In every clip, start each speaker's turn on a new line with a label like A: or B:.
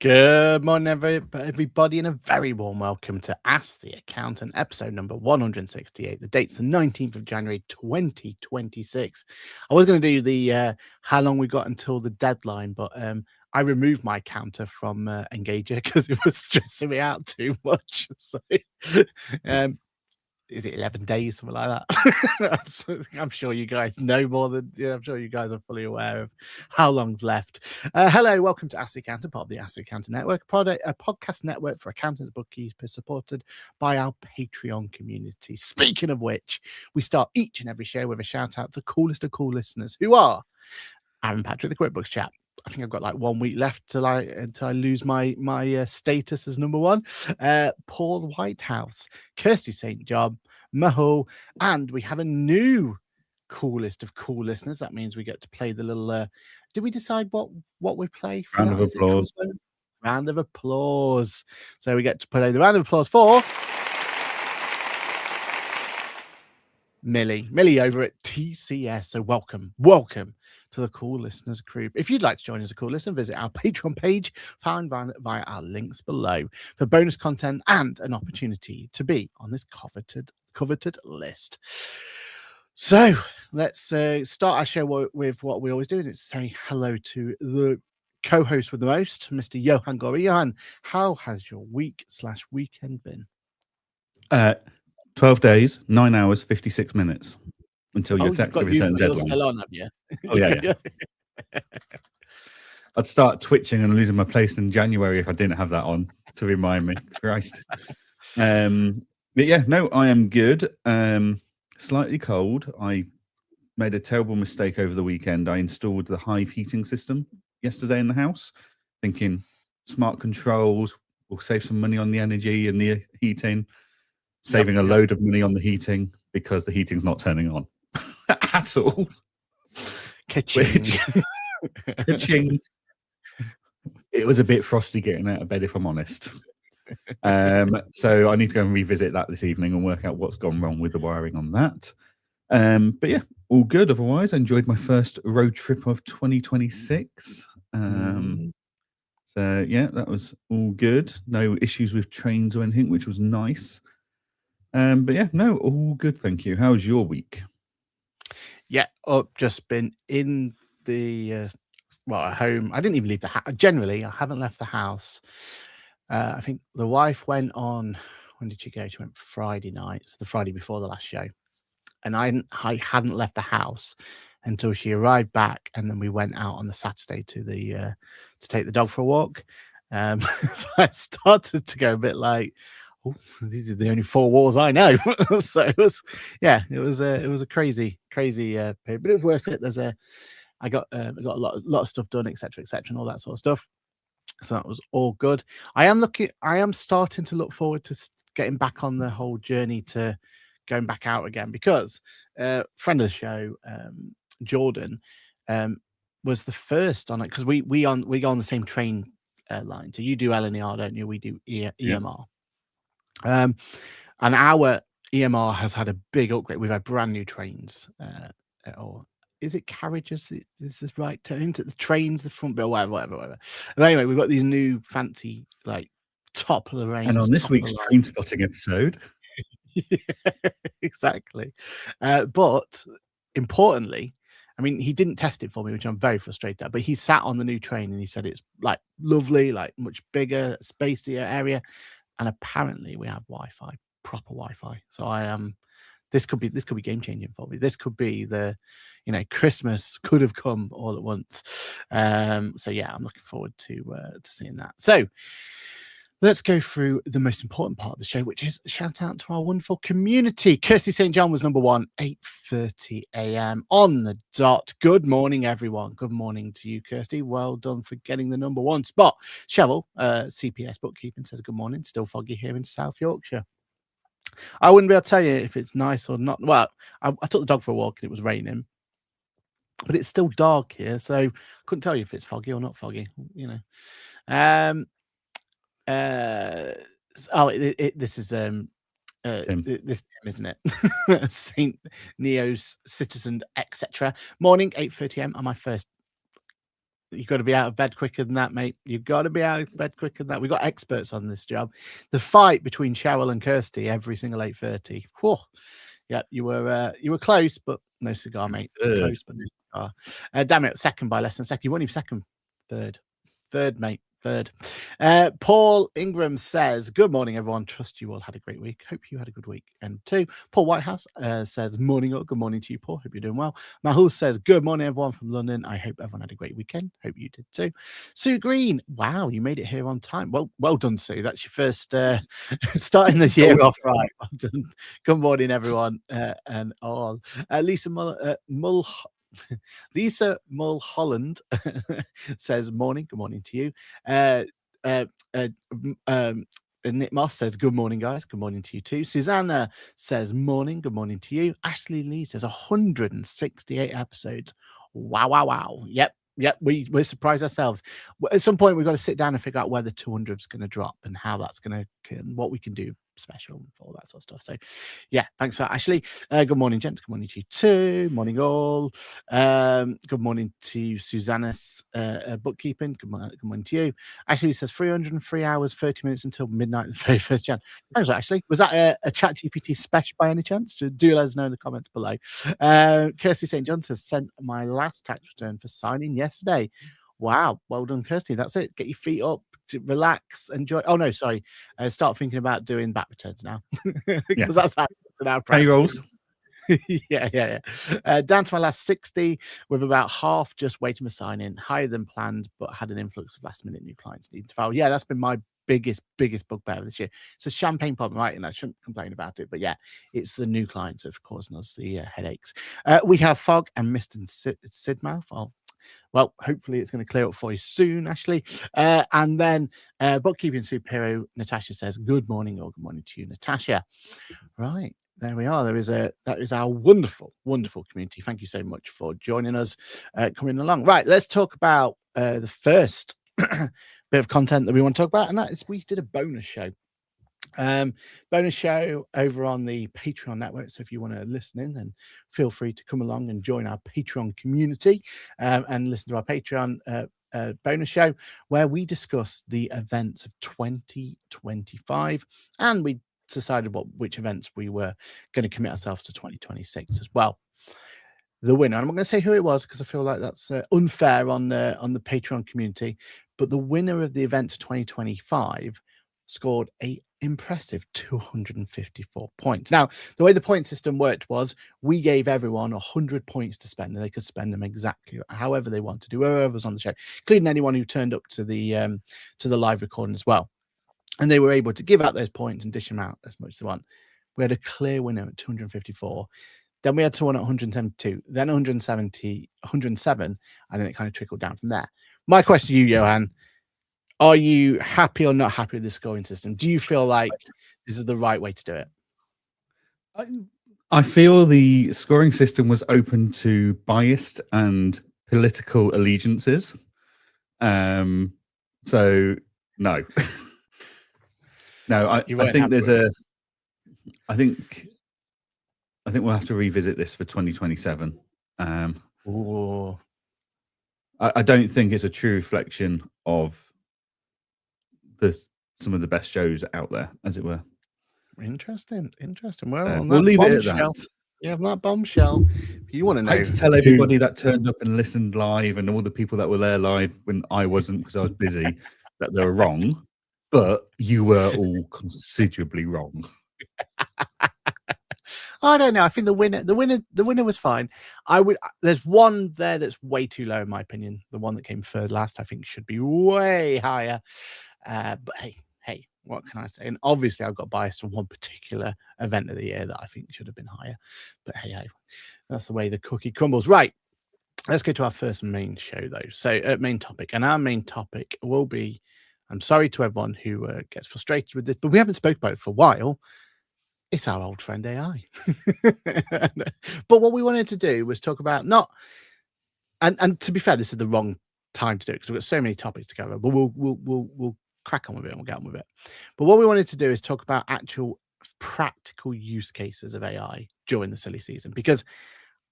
A: Good morning, everybody, and a very warm welcome to Ask the Accountant, episode number 168. The date's the 19th of January, 2026. I was going to do the how long we got until the deadline, but I removed my counter from Engager because it was stressing me out too much. So, um, is it 11 days, something like that? I'm sure you guys know more than, I'm sure you guys are fully aware of how long's left. Hello, welcome to Ask the Accountant, part of the Ask the Accountant Network, a podcast network for accountants, bookkeepers, supported by our Patreon community. Speaking of which, we start each and every show with a shout out to the coolest of cool listeners, who are Aaron Patrick, the QuickBooks chap. I think I've got like 1 week left until I lose my status as number one. Paul Whitehouse, Kirsty St. John, Mahal, and we have a new coolest of cool listeners. That means we get to play the little. Did we decide what we play? For
B: Round
A: that?
B: of applause.
A: Round of applause. So we get to play the round of applause for Millie over at TCS. So welcome to the Cool Listeners group. If you'd like to join us a cool listener, visit our Patreon page, found via our links below, for bonus content and an opportunity to be on this coveted list. So let's start our show with what we always do, and it's say hello to the co-host with the most, Mr. Johann Gory. Johann, how has your week/weekend been?
B: 12 days, 9 hours, 56 minutes until your tax return deadline.
A: Still on, have you?
B: Oh, yeah. I'd start twitching and losing my place in January if I didn't have that on to remind me. Christ. But yeah, no, I am good. Slightly cold. I made a terrible mistake over the weekend. I installed the Hive heating system yesterday in the house, thinking smart controls will save some money on the energy and the heating. Saving a load of money on the heating because the heating's not turning on at all.
A: Ka-ching.
B: Ka-ching. It was a bit frosty getting out of bed, if I'm honest. So I need to go and revisit that this evening and work out what's gone wrong with the wiring on that. But yeah, all good. Otherwise, I enjoyed my first road trip of 2026. So yeah, that was all good. No issues with trains or anything, which was nice. But yeah, no, all good, thank you. How was your week?
A: Yeah, I've just been in the at home. I didn't even leave the house. Generally, I haven't left the house. I think the wife went on. When did she go? She went Friday night, so the Friday before the last show, and I hadn't left the house until she arrived back, and then we went out on the Saturday to take the dog for a walk. So I started to go a bit like, oh, these are the only four walls I know. So it was a crazy period, but it was worth it. I got a lot of stuff done, etc., and all that sort of stuff. So that was all good. I am starting to look forward to getting back on the whole journey to going back out again, because friend of the show, Jordan, was the first on it, because we go on the same train line. So you do LNER, don't you? We do EMR. And our EMR has had a big upgrade. We've had brand new trains, or is it carriages? Is this right term? The trains, the front bill, whatever. But anyway, we've got these new fancy, like, top of the range.
B: And on this week's train spotting episode,
A: yeah, exactly. But importantly, I mean, he didn't test it for me, which I'm very frustrated at, but he sat on the new train and he said it's like lovely, like much bigger, spacier area. And apparently we have Wi-Fi, proper Wi-Fi. So I am. This could be game changing for me. This could be Christmas could have come all at once. So yeah, I'm looking forward to seeing that. So let's go through the most important part of the show, which is shout out to our wonderful community. Kirsty St. John was number one, 8:30 a.m. on the dot. Good morning, everyone. Good morning to you, Kirsty. Well done for getting the number one spot. Cheryl, CPS Bookkeeping, says good morning. Still foggy here in South Yorkshire. I wouldn't be able to tell you if it's nice or not. Well, I took the dog for a walk and it was raining, but it's still dark here, so I couldn't tell you if it's foggy or not foggy. This is Tim, isn't it? Saint Neo's Citizen, etc. Morning, 8:30 a.m. on my first. You got to be out of bed quicker than that, mate. You've got to be out of bed quicker than that. We've got experts on this job. The fight between Cheryl and Kirsty every single 8:30. Whew. Yeah, you were close, but no cigar, mate.
B: Third.
A: Close, but no cigar. Damn it, second by less than a second. You weren't even second. Third, mate. Third. Paul Ingram says, good morning, everyone. Trust you all had a great week. Hope you had a good week. And two, Paul Whitehouse says, morning up. Good morning to you, Paul. Hope you're doing well. Mahul says, good morning, everyone from London. I hope everyone had a great weekend. Hope you did too. Sue Green, wow, you made it here on time. Well done, Sue. That's your first starting the year off right. Well done. Good morning, everyone, and all. Lisa Lisa Mulholland says, morning. Good morning to you. Nick Moss says, good morning, guys. Good morning to you too. Susanna says, morning. Good morning to you. Ashley Lee says, 168 episodes. Wow. Yep, we're surprised ourselves. At some point, we've got to sit down and figure out where the 200 is going to drop and how that's going to, what we can do special for all that sort of stuff. So, yeah, thanks for that, Ashley. Good morning, gents. Good morning to you too. Morning, all. Good morning to Susanna's bookkeeping. Good morning to you. Ashley says 303 hours, 30 minutes until midnight, the 31st Jan. Thanks, Ashley. Was that a ChatGPT special by any chance? Do let us know in the comments below. Kirsty St. John says, sent my last tax return for signing yesterday. Wow, well done, Kirsty. That's it. Get your feet up, relax, enjoy. Oh no, sorry. Start thinking about doing back returns now, because that's how it's in our practice. Yeah. Down to my last 60, with about half just waiting for sign-in, higher than planned, but had an influx of last-minute new clients needing to file. Yeah, that's been my biggest bugbear this year. It's a champagne problem, right? And I shouldn't complain about it, but yeah, it's the new clients that have causing us the headaches. We have fog and mist in Sidmouth. Well, hopefully it's going to clear up for you soon, Ashley. And then bookkeeping superhero Natasha says, good morning, or good morning to you, Natasha. Right. There we are. That is our wonderful community. Thank you so much for joining us, coming along. Right, let's talk about the first bit of content that we want to talk about, and that is we did a bonus show. Bonus show over on the Patreon network. So if you want to listen in, then feel free to come along and join our Patreon community and listen to our Patreon bonus show, where we discuss the events of 2025, and we decided which events we were going to commit ourselves to 2026 as well. The winner, I'm not going to say who it was because I feel like that's unfair on the Patreon community, but the winner of the event of 2025 scored a impressive 254 points. Now, the way the point system worked was we gave everyone 100 points to spend, and they could spend them exactly however they wanted to, whoever was on the show, including anyone who turned up to the live recording as well. And they were able to give out those points and dish them out as much as they want. We had a clear winner at 254. Then we had someone at 172, then 170, 107, and then it kind of trickled down from there. My question to you, Johann, are you happy or not happy with the scoring system? Do you feel like this is the right way to do it?
B: I feel the scoring system was open to biased and political allegiances. So no. No, I think there's I think we'll have to revisit this for 2027. I don't think it's a true reflection of some of the best shows out there, as it were.
A: Interesting. Well,
B: we'll leave it at that.
A: Yeah, that bombshell. If you want to know,
B: I hate to tell everybody that turned up and listened live, and all the people that were there live when I wasn't because I was busy, that they were wrong. But you were all considerably wrong.
A: I don't know. I think the winner was fine. There's one there that's way too low in my opinion. The one that came third last, I think, should be way higher. But hey, what can I say? And obviously, I've got bias to one particular event of the year that I think should have been higher. But hey, that's the way the cookie crumbles. Right. Let's go to our first main show, though. So, main topic, and our main topic will be. I'm sorry to everyone who gets frustrated with this, but we haven't spoken about it for a while. It's our old friend AI. But what we wanted to do was talk about and to be fair, this is the wrong time to do it because we've got so many topics to cover. But we'll crack on with it and we'll get on with it. But what we wanted to do is talk about actual practical use cases of AI during the silly season, because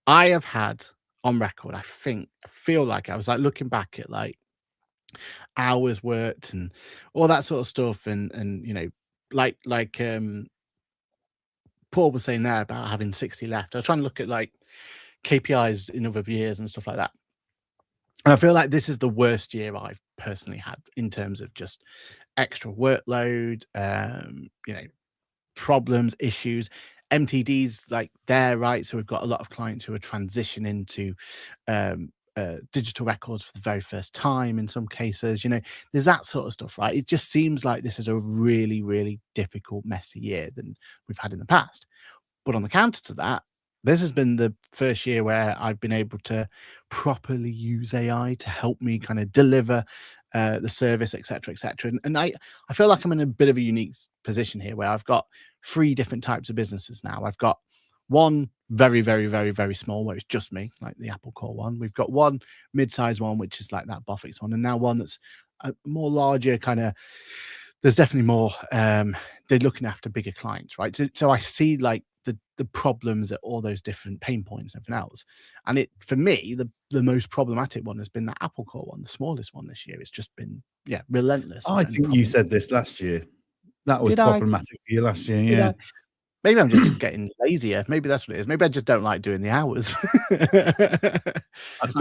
A: I have had on record. I feel like I was like looking back at like hours worked and all that sort of stuff, and like Paul was saying there about having 60 left. I was trying to look at like KPIs in other years and stuff like that. And I feel like this is the worst year I've personally had in terms of just extra workload, problems, issues. MTDs, like they're right. So we've got a lot of clients who are transitioning to digital records for the very first time in some cases. There's that sort of stuff, right? It just seems like this is a really, really difficult, messy year than we've had in the past. But on the counter to that, this has been the first year where I've been able to properly use AI to help me kind of deliver the service, et cetera, et cetera. And I feel like I'm in a bit of a unique position here where I've got 3 different types of businesses now. I've got one very, very, very, very small, where it's just me, like the Apple Core one. We've got one mid-sized one, which is like that Bofix one, and now one that's a more larger kind of. There's definitely more. They're looking after bigger clients, right? So I see like the problems at all those different pain points and everything else. And it, for me, the most problematic one has been that Apple Core one, the smallest one this year. It's just been relentless.
B: I think you said this last year. That was
A: Did I?
B: problematic for you last year.
A: Did
B: Yeah.
A: I? Maybe I'm just getting lazier. Maybe that's what it is. Maybe I just don't like doing the hours. But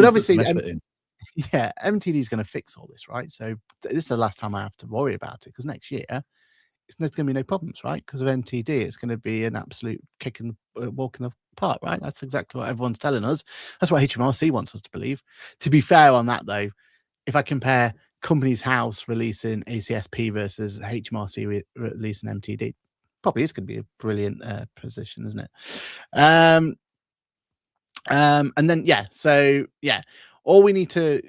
A: obviously, MTD is going to fix all this, right? So this is the last time I have to worry about it, because next year there's going to be no problems, right? Because of MTD, it's going to be an absolute kick in the walk in the park, right? That's exactly what everyone's telling us. That's what HMRC wants us to believe. To be fair on that, though, if I compare Companies House releasing ACSP versus HMRC releasing MTD, probably is going to be a brilliant position, isn't it? And then all we need to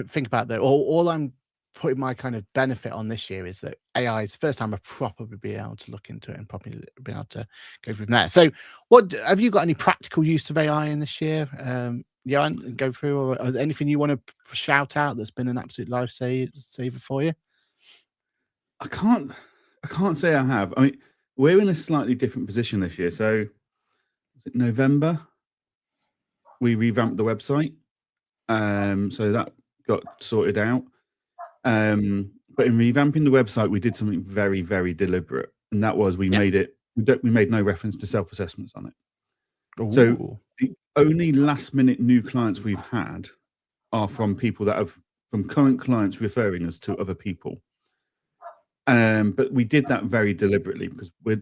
A: think about, though, all I'm putting my kind of benefit on this year is that AI is the first time I've properly been able to look into it and probably been able to go from there. So what have you got any practical use of AI in this year? Johann, go through, or is there anything you want to shout out that's been an absolute lifesaver for you?
B: I can't say I have. I mean, we're in a slightly different position this year. So was it November? We revamped the website. So that got sorted out. But in revamping the website, we did something very, very deliberate. And that was we made no reference to self-assessments on it.
A: Ooh.
B: So the only last minute new clients we've had are from people from current clients referring us to other people. But we did that very deliberately because we're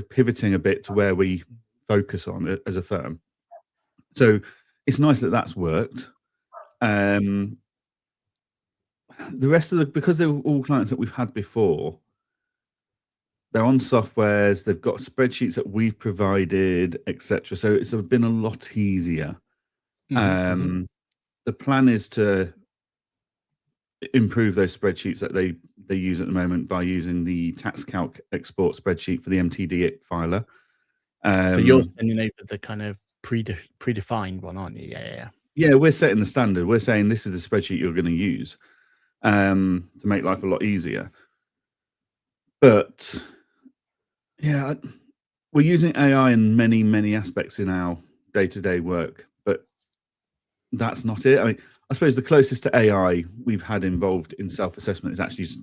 B: pivoting a bit to where we focus on it as a firm. So it's nice that that's worked. The rest of because they're all clients that we've had before, they're on softwares, they've got spreadsheets that we've provided, etc. So it's been a lot easier. The plan is to improve those spreadsheets that they use at the moment by using the tax calc export spreadsheet for the MTD filer.
A: So you're sending over the kind of predefined one, aren't you?
B: Yeah, we're setting the standard. We're saying this is the spreadsheet you're going to use to make life a lot easier. But yeah, we're using AI in many, many aspects in our day-to-day work, but that's not it. I mean, I suppose the closest to AI we've had involved in self-assessment is actually just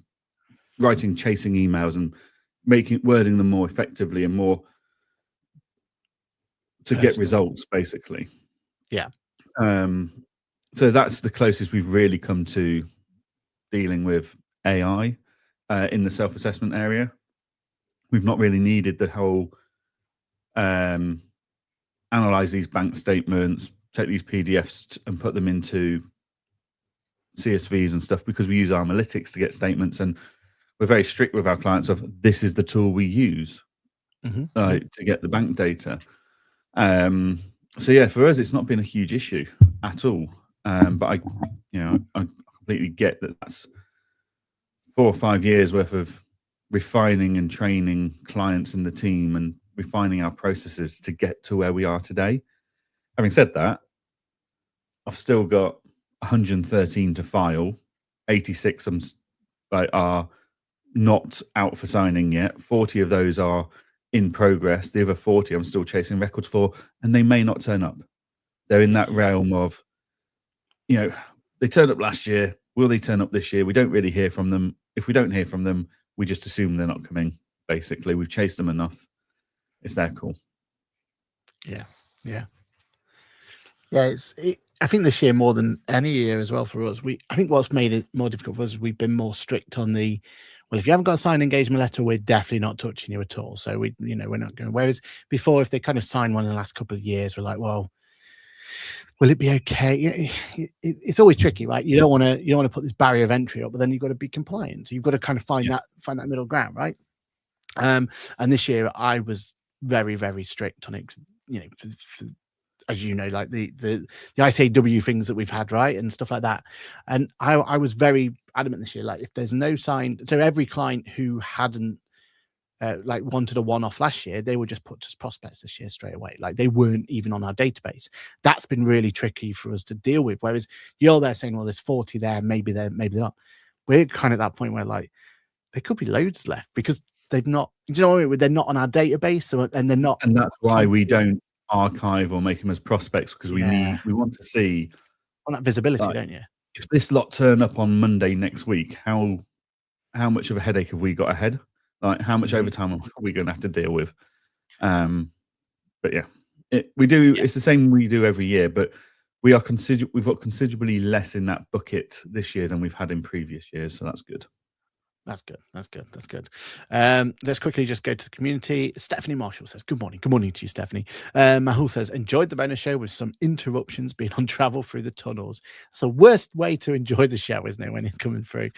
B: writing chasing emails and wording them more effectively and more to get results, basically.
A: Yeah.
B: So that's the closest we've really come to dealing with AI in the self-assessment area. We've not really needed the whole analyze these bank statements, take these PDFs and put them into CSVs and stuff, because we use Analytics to get statements, and we're very strict with our clients of this is the tool we use to get the bank data. So yeah, for us, it's not been a huge issue at all. But I completely get that that's 4 or 5 years worth of refining and training clients in the team and refining our processes to get to where we are today. Having said that, I've still got 113 to file. 86 are not out for signing yet. 40 of those are in progress. The other 40 I'm still chasing records for, and they may not turn up. they're in that realm of, they turned up last year. Will they turn up this year? We don't really hear from them. If we don't hear from them, we just assume they're not coming. Basically, we've chased them enough. It's their call.
A: Yeah. I think this year more than any year as well for us. I think what's made it more difficult for us is we've been more strict on the. Well, if you haven't got a signed engagement letter, we're definitely not touching you at all. So we're not going. Whereas before, if they kind of signed one in the last couple of years, we're like, well, will it be okay? It's always tricky, right? You don't want to put this barrier of entry up, but then you've got to be compliant. So you've got to kind of find that middle ground, right? And this year I was very, very strict on it. As you know, like the ICAW things that we've had, right, and stuff like that. And I was very adamant this year, like if there's no sign, so every client who hadn't like wanted a one-off last year, they were just put as prospects this year straight away. Like they weren't even on our database. That's been really tricky for us to deal with. Whereas you're there saying, well, there's 40 there, maybe they're not. We're kind of at that point where like there could be loads left because they've not, do you know what I mean? They're not on our database, and they're not.
B: And that's why we don't archive or make them as prospects, because we want to see
A: on that visibility, don't you?
B: If this lot turn up on Monday next week, how much of a headache have we got ahead? Like how much overtime are we going to have to deal with? But yeah, we do. Yeah. It's the same we do every year, but we've got considerably less in that bucket this year than we've had in previous years, so that's good.
A: That's good. Let's quickly just go to the community. Stephanie Marshall says, good morning to you, Stephanie. Mahul says, enjoyed the bonus show with some interruptions being on travel through the tunnels. It's the worst way to enjoy the show, isn't it, when it's coming through?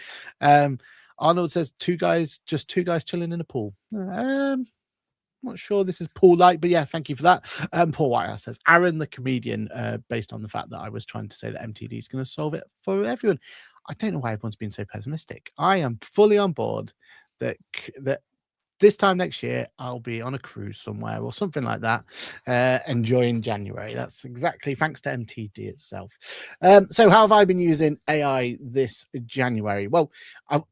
A: Arnold says, two guys chilling in a pool. Not sure this is Paul Light, but yeah, thank you for that. Paul Whitehouse says, Aaron the comedian, based on the fact that I was trying to say that MTD is going to solve it for everyone. I don't know why everyone's been so pessimistic. I am fully on board that this time next year I'll be on a cruise somewhere or something like that, enjoying January. That's exactly thanks to MTD itself. So how have I been using AI this January? Well, I'm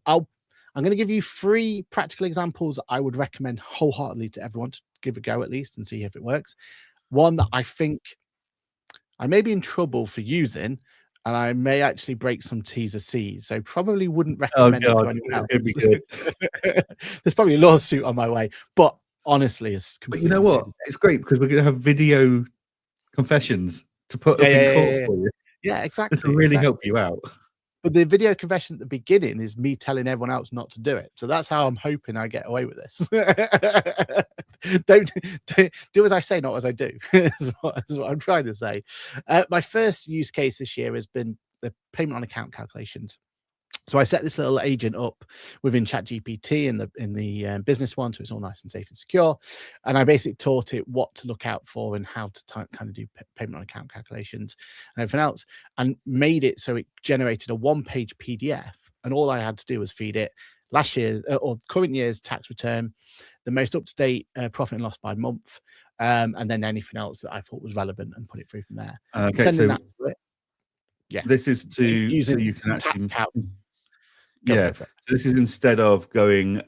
A: going to give you 3 practical examples I would recommend wholeheartedly to everyone to give a go at least and see if it works. One that I think I may be in trouble for using, and I may actually break some T's or C's, so probably wouldn't recommend it to anyone else.
B: It'd be good.
A: There's probably a lawsuit on my way, but honestly, it's completely.
B: But you know what? It's great because we're going to have video confessions to put up in court for you.
A: Yeah, exactly.
B: This will really help you out.
A: But the video confession at the beginning is me telling everyone else not to do it. So that's how I'm hoping I get away with this. don't do as I say, not as I do. is what I'm trying to say. My first use case this year has been the payment on account calculations. So I set this little agent up within ChatGPT in the business one, so it's all nice and safe and secure. And I basically taught it what to look out for and how to kind of do payment on account calculations and everything else, and made it so it generated a 1-page PDF. And all I had to do was feed it last year's or current year's tax return, the most up-to-date profit and loss by month, and then anything else that I thought was relevant, and put it through from there.
B: Okay, so
A: that to it. Yeah,
B: this is so you can actually. So this is instead of going.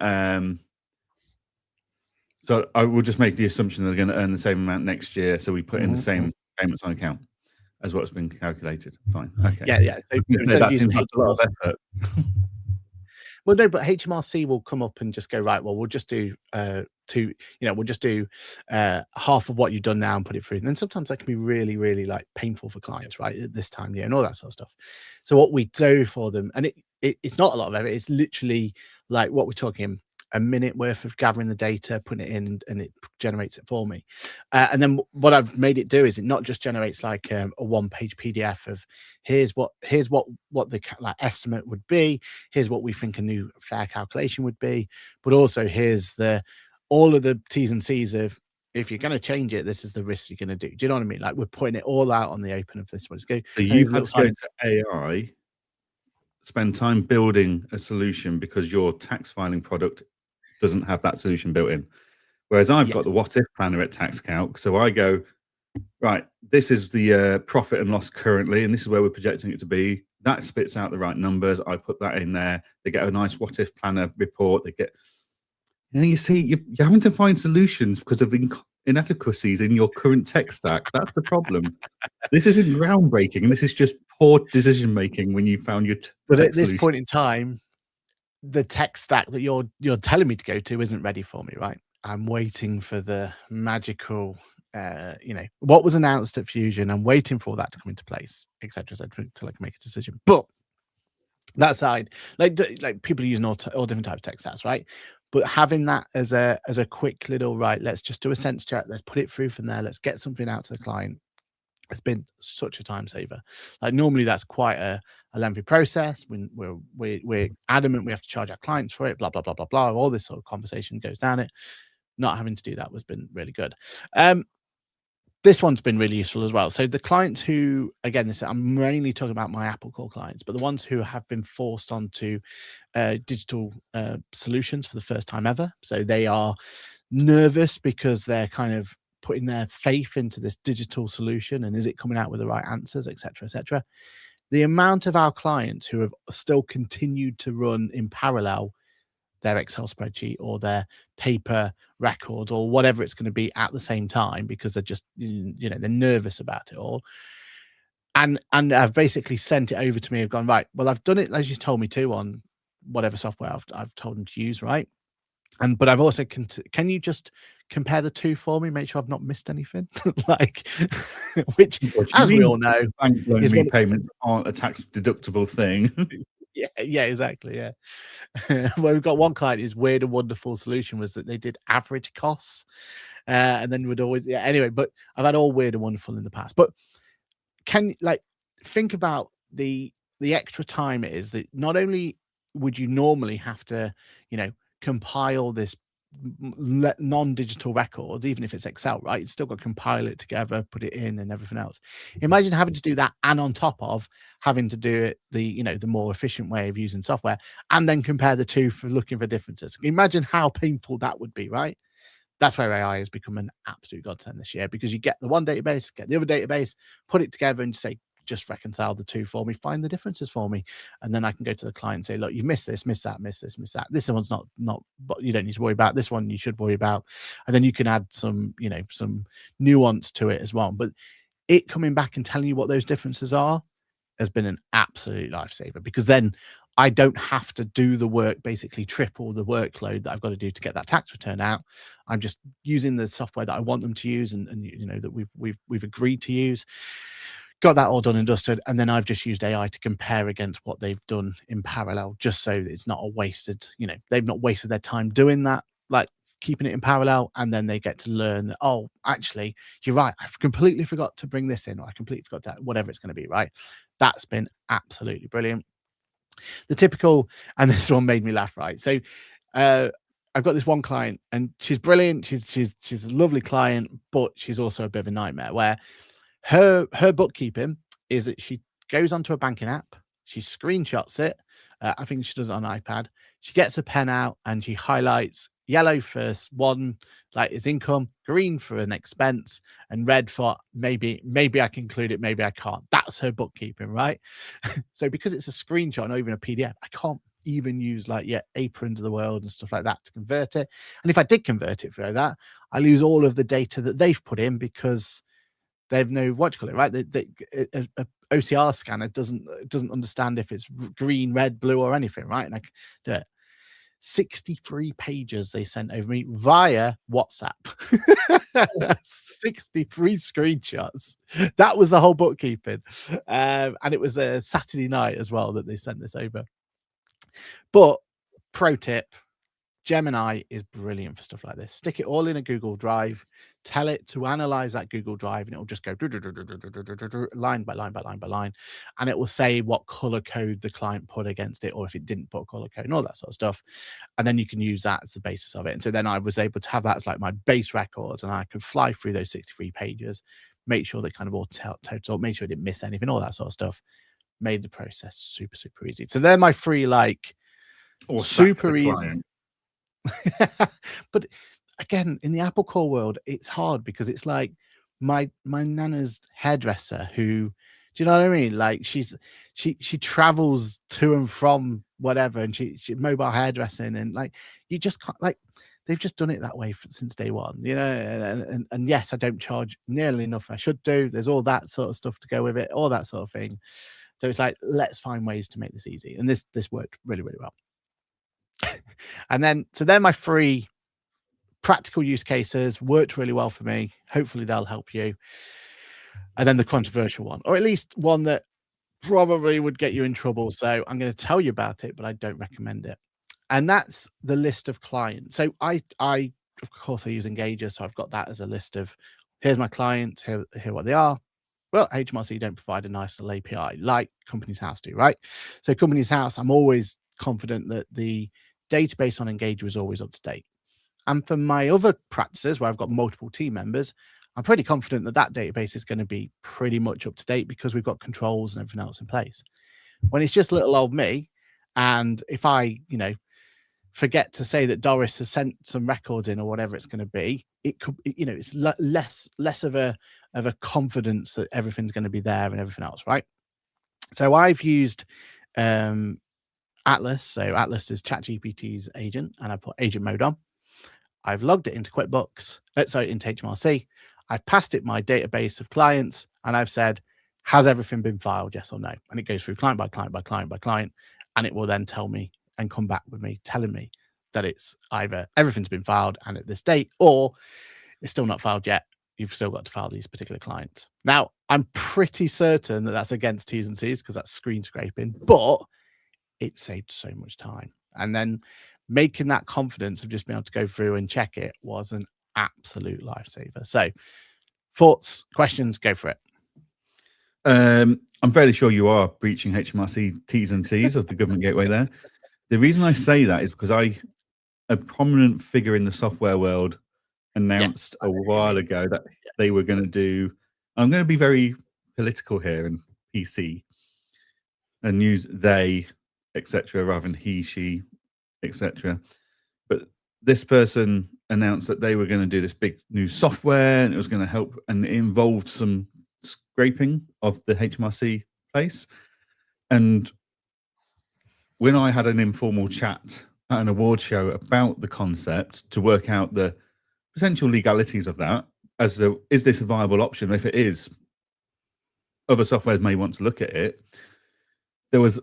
B: So I will just make the assumption that they're going to earn the same amount next year. So we put in the same payments on account as what's been calculated. Fine. Okay.
A: Yeah. So
B: that seems like a lot of effort.
A: Well, no, but HMRC will come up and just go, right, well, we'll just do we'll just do half of what you've done now and put it through. And then sometimes that can be really, really like painful for clients, right? At this time of year and all that sort of stuff. So what we do for them, and it's not a lot of effort, it's literally like what we're talking, a minute worth of gathering the data, putting it in, and it generates it for me. And then what I've made it do is it not just generates like a 1-page PDF of here's what the like estimate would be, here's what we think a new fair calculation would be, but also here's all of the T's and C's of if you're going to change it, this is the risk you're going to do. Do you know what I mean? Like we're putting it all out on the open of this one. So
B: you've had to go to AI, spend time building a solution because your tax filing product doesn't have that solution built in. Whereas I've got the what if planner at TaxCalc. So I go, right, this is the profit and loss currently, and this is where we're projecting it to be. That spits out the right numbers. I put that in there. They get a nice what if planner report. They get, you see, you're having to find solutions because of inadequacies in your current tech stack. That's the problem. This isn't groundbreaking. This is just poor decision making when you found your
A: But
B: tech
A: at this
B: solution.
A: point in time, the tech stack that you're telling me to go to isn't ready for me, right? I'm waiting for the magical, what was announced at Fusion. I'm waiting for all that to come into place, etc., etc., until I can make a decision. But that side, like people using all different types of tech stacks, right? But having that as a quick little right, let's just do a sense check, let's put it through from there, let's get something out to the client. It's been such a time saver. Like normally that's quite a lengthy process. When we're adamant we have to charge our clients for it, blah blah blah blah blah. All this sort of conversation goes down it. Not having to do that has been really good. This one's been really useful as well. So the clients who, again, I'm mainly talking about my Apple Core clients, but the ones who have been forced onto digital solutions for the first time ever. So they are nervous because they're kind of putting their faith into this digital solution, and is it coming out with the right answers, etc., etc. The amount of our clients who have still continued to run in parallel their Excel spreadsheet or their paper record or whatever it's going to be at the same time because they're just, they're nervous about it all. And I've basically sent it over to me. I've gone, right, well, I've done it as you told me to on whatever software I've told them to use, right? But I've also, can you just compare the two for me, make sure I've not missed anything? Like, which, as we all know,
B: bank loan repayments aren't a tax deductible thing.
A: Yeah, exactly. Yeah. Well, we've got one client whose weird and wonderful solution was that they did average costs, and then would always, anyway. But I've had all weird and wonderful in the past. But can think about the extra time it is that not only would you normally have to, compile this non-digital records, even if it's Excel, right? You've still got to compile it together, put it in, and everything else. Imagine having to do that, and on top of having to do it the more efficient way of using software, and then compare the two for looking for differences. Imagine how painful that would be, right? That's where AI has become an absolute godsend this year, because you get the one database, get the other database, put it together, and say, just reconcile the two for me, find the differences for me, and then I can go to the client and say, look, you've missed this, missed that, missed this, missed that. This one's not, but you don't need to worry about. This one you should worry about, and then you can add some, some nuance to it as well. But it coming back and telling you what those differences are has been an absolute lifesaver, because then I don't have to do the work, basically triple the workload that I've got to do to get that tax return out. I'm just using the software that I want them to use, and that we've agreed to use. Got that all done and dusted, and then I've just used AI to compare against what they've done in parallel, just so that it's not a wasted, they've not wasted their time doing that, like keeping it in parallel, and then they get to learn that, oh, actually, you're right, I've completely forgot to bring this in, or I completely forgot that, whatever it's going to be, right? That's been absolutely brilliant. The typical, and this one made me laugh, right? So I've got this one client, and she's brilliant, she's a lovely client, but she's also a bit of a nightmare, where her bookkeeping is that she goes onto a banking app, she screenshots it. I think she does it on an iPad. She gets a pen out and she highlights yellow for one, like is income, green for an expense, and red for maybe I can include it, maybe I can't. That's her bookkeeping, right? So because it's a screenshot, not even a PDF, I can't even use aprons of the world and stuff like that to convert it. And if I did convert it for that, I lose all of the data that they've put in, because they've no, what do you call it, right? A OCR scanner doesn't understand if it's green, red, blue, or anything, right? And I can do it. 63 pages they sent over me via WhatsApp. 63 screenshots. That was the whole bookkeeping. And it was a Saturday night as well that they sent this over. But pro tip, Gemini is brilliant for stuff like this. Stick it all in a Google Drive, tell it to analyze that Google Drive, and it will just go line by line by line by line, and it will say what color code the client put against it, or if it didn't put a color code, and all that sort of stuff. And then you can use that as the basis of it. And so then I was able to have that as like my base records, and I could fly through those 63 pages, make sure they kind of all total, make sure I didn't miss anything, all that sort of stuff. Made the process super, super easy. So they're my three, super easy. But again, in the Apple Core world, it's hard, because it's like my nana's hairdresser, who, do you know what I mean? Like she travels to and from whatever, and she mobile hairdressing, and you just can't, they've just done it that way since day one, you know. And yes, I don't charge nearly enough I should do. There's all that sort of stuff to go with it, all that sort of thing. So it's like, let's find ways to make this easy. And this worked really, really well. And then, so they're my 3 practical use cases, worked really well for me. Hopefully they'll help you. And then the controversial one, or at least one that probably would get you in trouble. So I'm going to tell you about it, but I don't recommend it. And that's the list of clients. So I of course I use Engager. So I've got that as a list of, here's my clients, here what they are. Well, HMRC don't provide a nice little API like Companies House do, right? So Companies House, I'm always confident that the database on Engager is always up to date. And for my other practices where I've got multiple team members, I'm pretty confident that that database is going to be pretty much up to date because we've got controls and everything else in place. When it's just little old me, and if I, forget to say that Doris has sent some records in or whatever it's going to be, it could, it's less of a confidence that everything's going to be there and everything else, right? So I've used Atlas. So Atlas is ChatGPT's agent, and I put agent mode on. I've logged it into QuickBooks, into HMRC. I've passed it my database of clients, and I've said, has everything been filed? Yes or no? And it goes through client by client by client by client, and it will then tell me and come back with me telling me that it's either everything's been filed and at this date, or it's still not filed yet. You've still got to file these particular clients. Now, I'm pretty certain that that's against T's and C's because that's screen scraping, but it saved so much time. And then making that confidence of just being able to go through and check it was an absolute lifesaver. So thoughts, questions, go for it.
B: I'm fairly sure you are breaching HMRC T's and C's of the government gateway there. The reason I say that is because a prominent figure in the software world announced a while ago that they were going to do, I'm going to be very political here and PC and use they, etc., rather than he, she, etc. But this person announced that they were going to do this big new software and it was going to help, and it involved some scraping of the HMRC place. And when I had an informal chat at an award show about the concept to work out the potential legalities of that, is this a viable option? If it is, other softwares may want to look at it. There was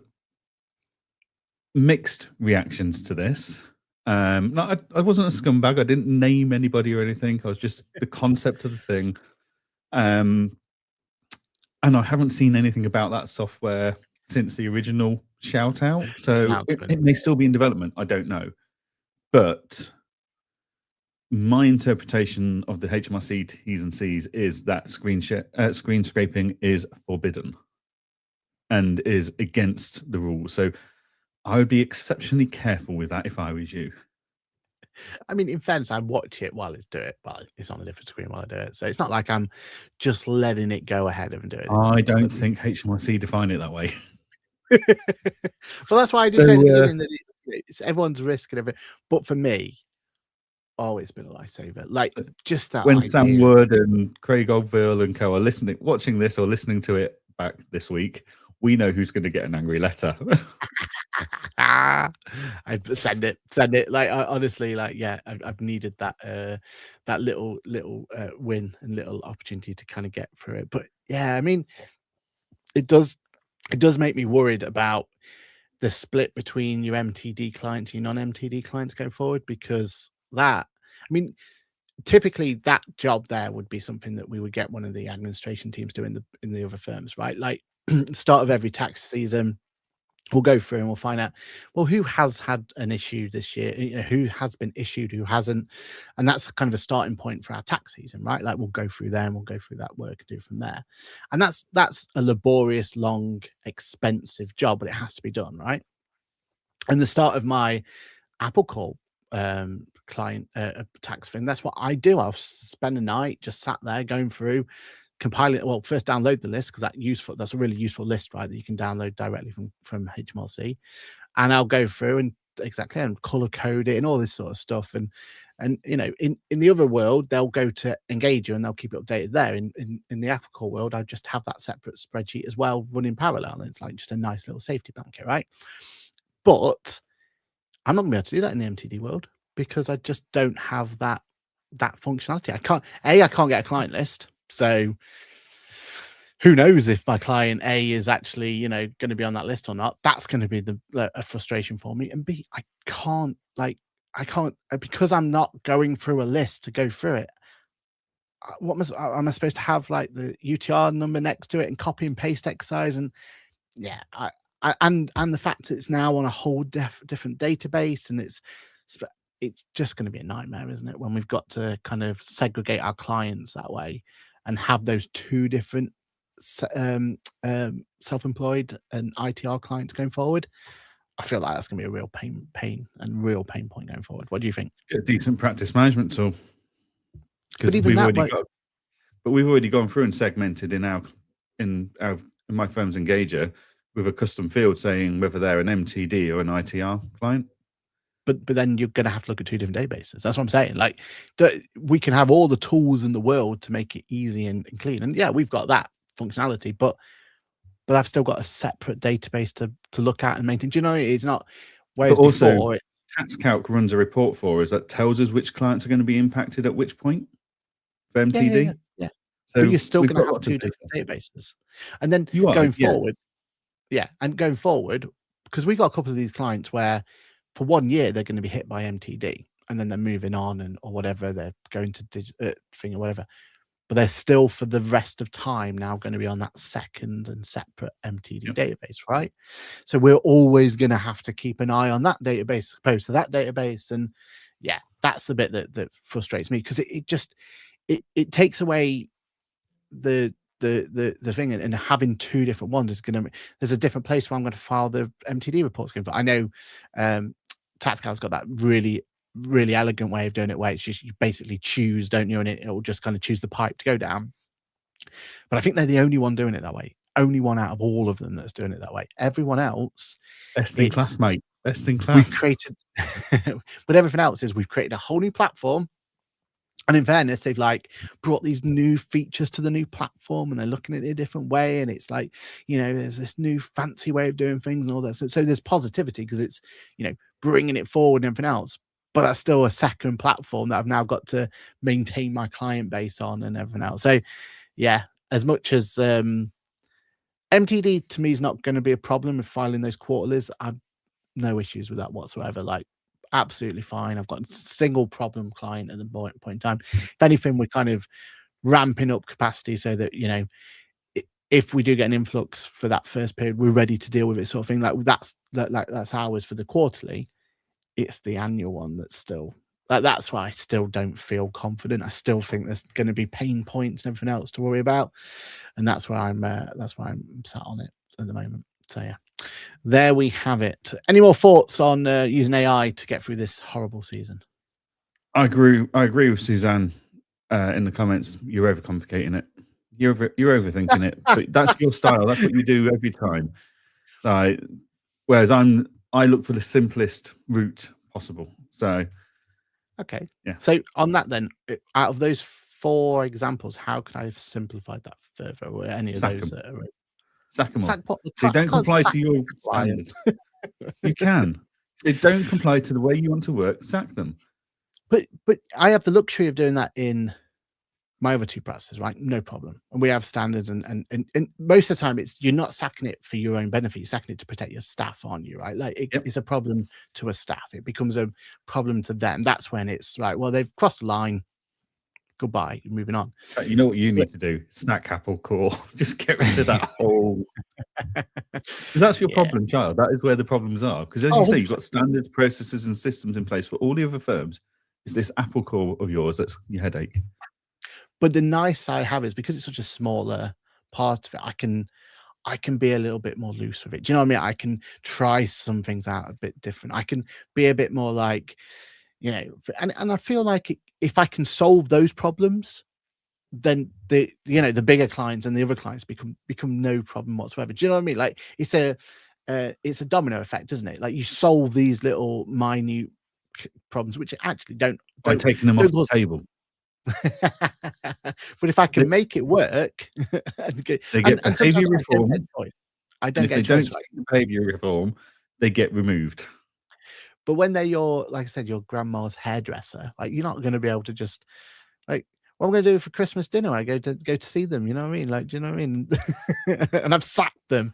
B: mixed reactions to this. I wasn't a scumbag. I didn't name anybody or anything. I was just the concept of the thing. And I haven't seen anything about that software since the original shout out. So it may still be in development. I don't know. But my interpretation of the HMRC T's and C's is that screen scraping is forbidden and is against the rules. So I would be exceptionally careful with that if I was you.
A: I mean, in fairness, I watch it while it's on a different screen while I do it. So it's not like I'm just letting it go ahead and do it.
B: I don't think HMRC define it that way.
A: Well, that's why I did say at the beginning that it's everyone's risk and everything. But for me, it's been a lifesaver. Like just that.
B: When Sam Wood and Craig Ogville and co are watching this or listening to it back this week, we know who's going to get an angry letter.
A: I'd send it. Like honestly, I've needed that that little win and little opportunity to kind of get through it. But yeah, I mean, it does make me worried about the split between your MTD clients and your non-MTD clients going forward, because typically that job there would be something that we would get one of the administration teams doing in the other firms, right? Like start of every tax season, we'll go through and we'll find out, well, who has had an issue this year, who has been issued, who hasn't. And that's kind of a starting point for our tax season, right? Like we'll go through there and we'll go through that work and do from there. And that's a laborious, long, expensive job, but it has to be done, right? And the start of my Apple Call client tax thing, that's what I do. I'll spend a night just sat there going through, compiling. Well, first download the list because that's a really useful list, right, that you can download directly from HMRC, and I'll go through and color code it and all this sort of stuff. And in the other world, they'll go to Engager and they'll keep it updated there. In the Apple Call world, I just have that separate spreadsheet as well running parallel, and it's like just a nice little safety blanket, right? But I'm not gonna be able to do that in the MTD world, because I just don't have that functionality. I can't get a client list, so who knows if my client A is actually, going to be on that list or not. That's going to be a frustration for me. And B, I can't because I'm not going through a list to go through it. What am I supposed to have, like, the UTR number next to it and copy and paste exercise? And yeah, and the fact that it's now on a whole different database, and it's just going to be a nightmare, isn't it? When we've got to kind of segregate our clients that way and have those two different self-employed and ITR clients going forward. I feel like that's going to be a real pain point going forward. What do you think?
B: A decent practice management tool, because
A: even
B: we've already gone through and segmented in my firm's engager with a custom field saying whether they're an MTD or an ITR client.
A: But then you're going to have to look at two different databases. That's what I'm saying. Like, we can have all the tools in the world to make it easy and clean. And yeah, we've got that functionality, but I've still got a separate database to look at and maintain. Do you know, it's not. Whereas
B: but also,
A: before,
B: TaxCalc runs a report for us that tells us which clients are going to be impacted at which point for MTD.
A: Yeah.
B: So
A: but you're still going to have two different databases. And then going forward, because we got a couple of these clients where for 1 year they're going to be hit by MTD, and then they're moving on or whatever, they're going to thing or whatever, but they're still for the rest of time now going to be on that second and separate MTD database, right? So we're always going to have to keep an eye on that database opposed to that database. And yeah, that's the bit that frustrates me, because it takes away the thing, and having two different ones is going to, there's a different place where I'm going to file the MTD reports going for. I know TaxCal's got that really elegant way of doing it, where it's just, you basically choose, don't you, and it'll just kind of choose the pipe to go down. But I think they're the only one doing it that way. Only one out of all of them that's doing it that way. Everyone else,
B: best in class, mate. Best in class.
A: We've created, but everything else is we've created a whole new platform. And in fairness, they've like brought these new features to the new platform, and they're looking at it a different way. And it's like, there's this new fancy way of doing things and all that. So there's positivity, because it's, bringing it forward and everything else. But that's still a second platform that I've now got to maintain my client base on and everything else. So yeah, as much as MTD to me is not going to be a problem with filing those quarterlies, I've no issues with that whatsoever. Like, absolutely fine. I've got a single problem client at the point in time. If anything, we're kind of ramping up capacity so that, if we do get an influx for that first period, we're ready to deal with it, sort of thing. Like, that's ours for the quarterly. It's the annual one that's still, that's why I still don't feel confident. I still think there's going to be pain points and everything else to worry about, and that's why I'm sat on it at the moment. So yeah, there we have it. Any more thoughts on using AI to get through this horrible season?
B: I agree with Suzanne in the comments. You're overcomplicating it. You're overthinking it. But that's your style. That's what you do every time. Whereas I look for the simplest route possible. So
A: okay,
B: yeah.
A: So on that then, out of those 4 examples, how could I have simplified that further? Or any of those?
B: Sack them all. They don't comply to your standards. You can. They don't comply to the way you want to work. Sack them.
A: But I have the luxury of doing that in my other 2 practices, right? No problem. And we have standards, and most of the time you're not sacking it for your own benefit. You're sacking it to protect your staff, aren't you? Right? Like, it's a problem to a staff. It becomes a problem to them. That's when it's right. Well, they've crossed the line. Goodbye. You're moving on.
B: You know what you need to do? Snack Apple Core. Just get rid of that whole. That's your problem, child. That is where the problems are. Because as you say, you've got standards, processes, and systems in place for all the other firms. It's this Apple Core of yours that's your headache.
A: But the nice I have is, because it's such a smaller part of it, I can be a little bit more loose with it. Do you know what I mean? I can try some things out a bit different. I can be a bit more like, and I feel like if I can solve those problems, then the bigger clients and the other clients become no problem whatsoever. Do you know what I mean? Like, it's a domino effect, isn't it? Like, you solve these little minute problems, which actually don't
B: by taking them off the table.
A: But if I can make it work,
B: they get behavior reform.
A: I don't get
B: if they don't take the behavior reform, they get removed.
A: But when they're your, like I said, your grandma's hairdresser, like you're not going to be able to just like, what am I going to do for Christmas dinner? I go to see them. You know what I mean? Like, do you know what I mean? And I've sacked them.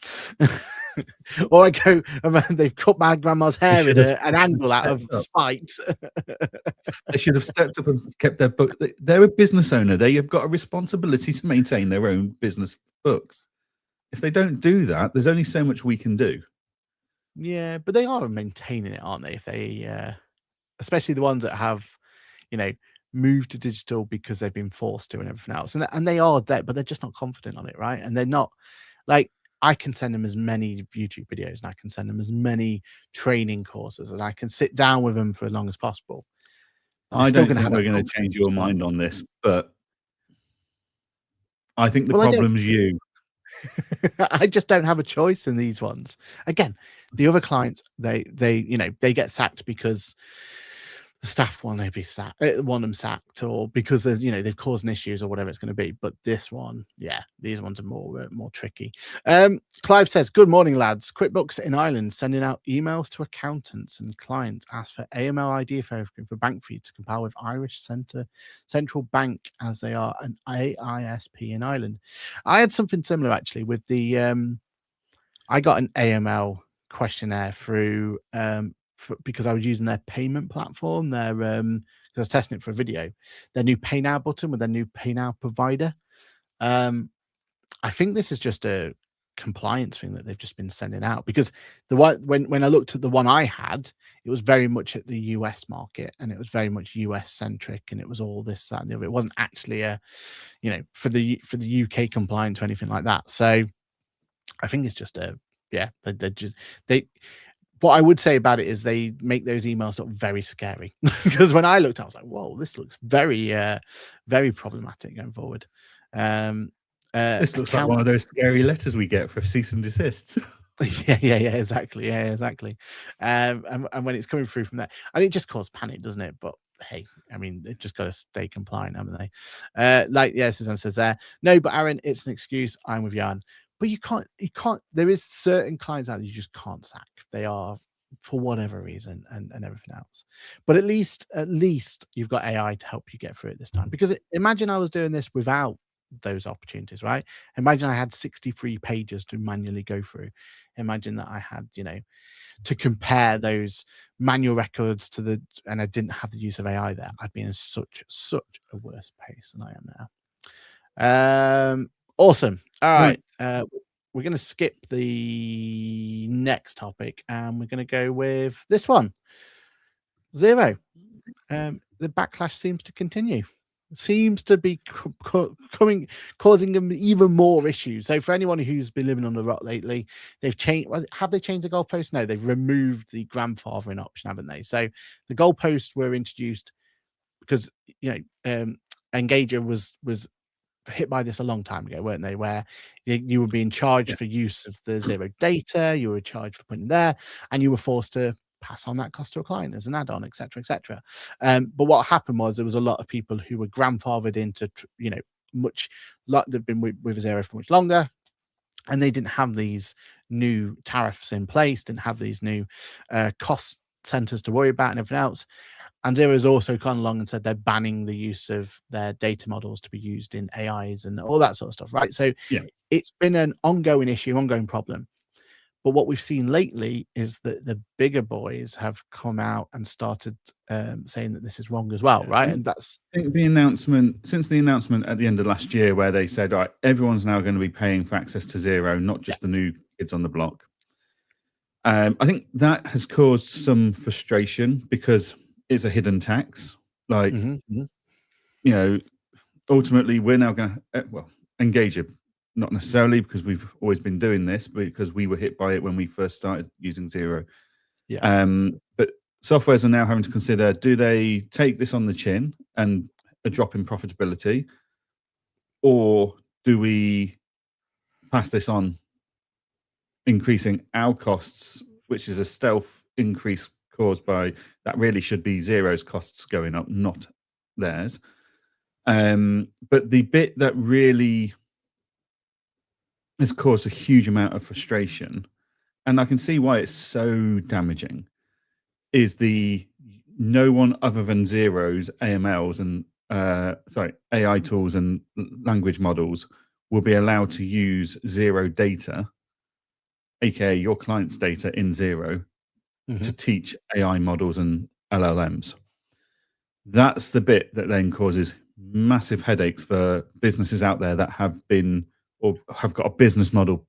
A: Or I go, they've cut my grandma's
B: They
A: hair
B: should
A: in
B: have
A: an angle out of
B: stepped up.
A: spite.
B: They should have stepped up and kept their book. They're a business owner. They have got a responsibility to maintain their own business books. If they don't do that, there's only so much we can do.
A: Yeah, but they are maintaining it, aren't they? If they, especially the ones that have, you know, moved to digital because they've been forced to and everything else, and they are there, but they're just not confident on it, right? And they're not like, I can send them as many YouTube videos and I can send them as many training courses and I can sit down with them for as long as possible. But they're
B: I
A: still
B: don't
A: going to
B: think
A: have that
B: we're going to
A: confidence
B: change
A: to
B: your
A: respond.
B: mind on this, but I think the
A: Well, I don't.
B: problem's you.
A: I just don't have a choice in these ones. Again, the other clients, they you know, they get sacked because the staff want to be sacked, want them sacked, or because there's, you know, they've caused an issues or whatever it's going to be. But this one, yeah, these ones are more tricky. Clive says, "Good morning, lads. QuickBooks in Ireland sending out emails to accountants and clients ask for AML ID verification for bank feeds to compile with Irish Central Bank as they are an AISP in Ireland." I had something similar actually with the I got an AML questionnaire through because I was using their payment platform, their 'cause I was testing it for a video, their new Pay Now button with their new Pay Now provider. Um, I think this is just a compliance thing that they've just been sending out, because the one when I looked at the one I had, it was very much at the US market and it was very much US centric and it was all this, that, and the other. It wasn't actually a, you know, for the UK compliance or anything like that. So I think it's just a, yeah, they just they what I would say about it is they make those emails look very scary. Because when I looked, I was like, whoa, this looks very very problematic going forward. Um
B: This looks like
A: account
B: one of those scary letters we get for cease and desists.
A: yeah, exactly. Yeah, exactly. And when it's coming through from there, and it just causes panic, doesn't it? But hey, I mean, they've just got to stay compliant, haven't they? Like, yeah, Suzanne says there. No, but Aaron, it's an excuse. I'm with Jan. But you can't. There is certain clients out there you just can't sack. They are, for whatever reason, and everything else. But at least you've got AI to help you get through it this time. Because imagine I was doing this without those opportunities, right? Imagine I had 63 pages to manually go through. Imagine that I had, you know, to compare those manual records to the, and I didn't have the use of AI there. I'd be in such a worse pace than I am now. Awesome. All right.
B: Right.
A: We're going to skip the next topic and we're going to go with this one. Zero. The backlash seems to continue. Seems to be causing them even more issues. So for anyone who's been living on the rock lately, they've changed. Have they changed the goalpost? No, they've removed the grandfathering option, haven't they? So the goalposts were introduced because, you know, Engager was hit by this a long time ago, weren't they? Where you were being charged
B: Yeah.
A: for use of the zero data, you were charged for putting there, and you were forced to pass on that cost to a client as an add-on, etc., etc. But what happened was there was a lot of people who were grandfathered into, you know, much like they've been with Zero for much longer, and they didn't have these new tariffs in place, didn't have these new cost centers to worry about and everything else. And Zero's also gone along and said they're banning the use of their data models to be used in AIs and all that sort of stuff, right? So
B: Yeah.
A: it's been an ongoing issue, ongoing problem. But what we've seen lately is that the bigger boys have come out and started saying that this is wrong as well, right? And that's,
B: I think the announcement, since the announcement at the end of last year, where they said, all right, everyone's now going to be paying for access to Zero, not just the new kids on the block. I think that has caused some frustration because it's a hidden tax. Like, you know, ultimately, we're now going to, well, engage it. Not necessarily because we've always been doing this, but because we were hit by it when we first started using Zero. But softwares are now having to consider, do they take this on the chin and a drop in profitability, or do we pass this on, increasing our costs, which is a stealth increase caused by that really should be Zero's costs going up, not theirs. But the bit that really has caused a huge amount of frustration, and I can see why it's so damaging, is no one other than Zero's AMLs and AI tools and language models will be allowed to use Zero data, aka your client's data in Zero, to teach AI models and LLMs. That's the bit that then causes massive headaches for businesses out there that have been or have got a business model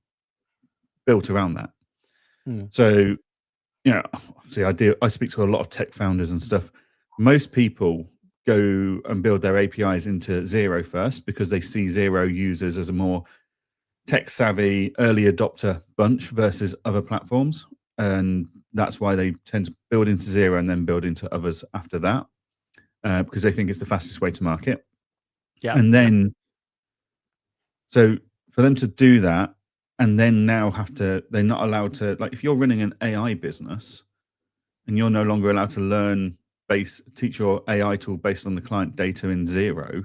B: built around that. So, obviously I speak to a lot of tech founders and stuff. Most people go and build their APIs into Zero first because they see Zero users as a more tech savvy early adopter bunch versus other platforms. And that's why they tend to build into Zero and then build into others after that, because they think it's the fastest way to market.
A: Yeah.
B: And then, so for them to do that, and then now they're not allowed to, like, if you're running an AI business and you're no longer allowed to teach your AI tool based on the client data in Zero,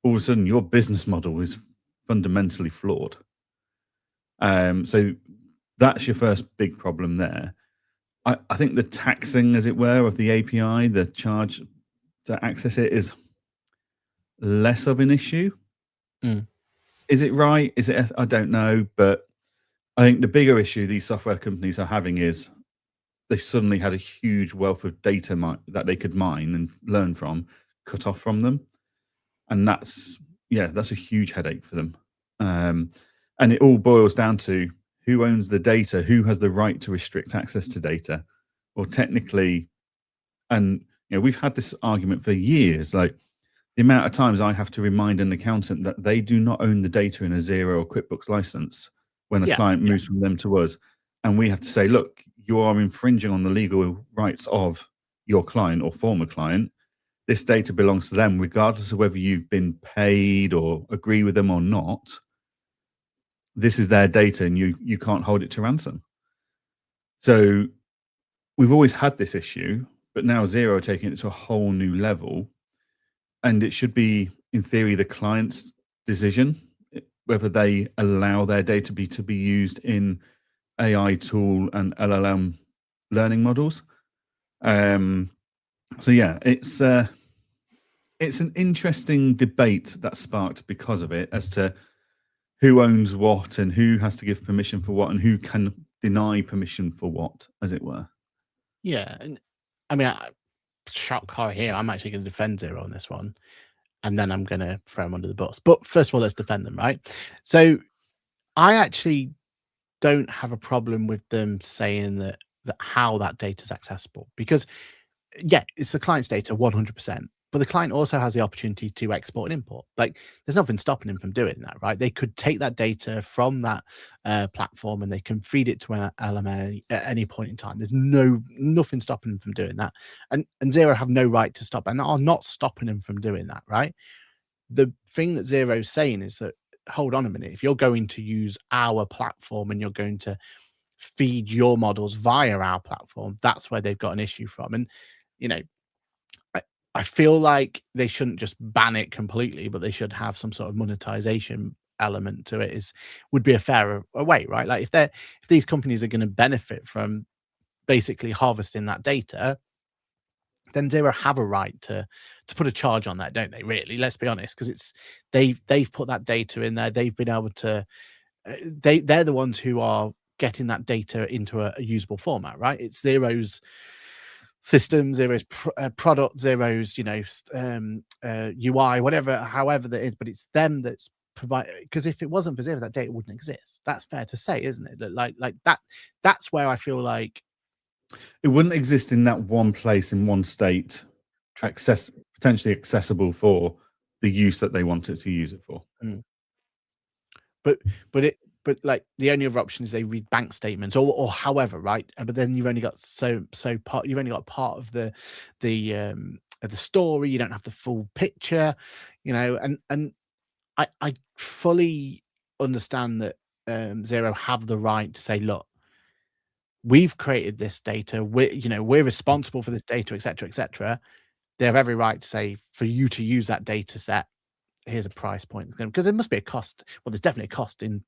B: all of a sudden your business model is fundamentally flawed. So that's your first big problem there. I think the taxing, as it were, of the API, the charge to access it, is less of an issue. Is it right? Is it? I don't know. But I think the bigger issue these software companies are having is they suddenly had a huge wealth of data that they could mine and learn from, cut off from them. And that's a huge headache for them. And it all boils down to who owns the data, who has the right to restrict access to data, or technically, and we've had this argument for years, like the amount of times I have to remind an accountant that they do not own the data in a Zero or QuickBooks license when a client moves from them to us. And we have to say, look, you are infringing on the legal rights of your client or former client. This data belongs to them, regardless of whether you've been paid or agree with them or not. This is their data and you can't hold it to ransom. So we've always had this issue, but now Zero are taking it to a whole new level. And it should be, in theory, the client's decision whether they allow their data to be used in AI tool and LLM learning models. So yeah, it's an interesting debate that's sparked because of it as to who owns what and who has to give permission for what and who can deny permission for what, as it were.
A: Yeah, and I mean, shock horror here. I'm actually going to defend Zero on this one, and then I'm going to throw them under the bus. But first of all, let's defend them, right? So I actually don't have a problem with them saying that how that data is accessible, because it's the client's data 100%, but the client also has the opportunity to export and import. Like, there's nothing stopping him from doing that, right? They could take that data from that platform and they can feed it to an LMA at any point in time. There's nothing stopping them from doing that, and Zero have no right to stop and are not stopping them from doing that, right? The thing that Zero's saying is that, hold on a minute, if you're going to use our platform and you're going to feed your models via our platform, that's where they've got an issue from. And you know, I feel like they shouldn't just ban it completely, but they should have some sort of monetization element to it. Would be a fairer way, right? Like, if these companies are going to benefit from basically harvesting that data, then Zero have a right to put a charge on that, don't they? Really, let's be honest, because they've put that data in there. They've been able to. They're the ones who are getting that data into a usable format, right? It's Zero's system, Zero's product, Zero's UI, whatever, however that is, but it's them that's provide. Because if it wasn't for Zero, that data wouldn't exist. That's fair to say, isn't it? Like that. That's where I feel like
B: it wouldn't exist in that one place in one state, potentially accessible for the use that they want it to use it for.
A: But like the only other option is they read bank statements or however, right? But then you've only got you've only got part of the story. You don't have the full picture, and I fully understand that Zero have the right to say, look, we've created this data. We're responsible for this data, etc., etc. They have every right to say, for you to use that data set, here's a price point, because there must be a cost. Well, there's definitely a cost in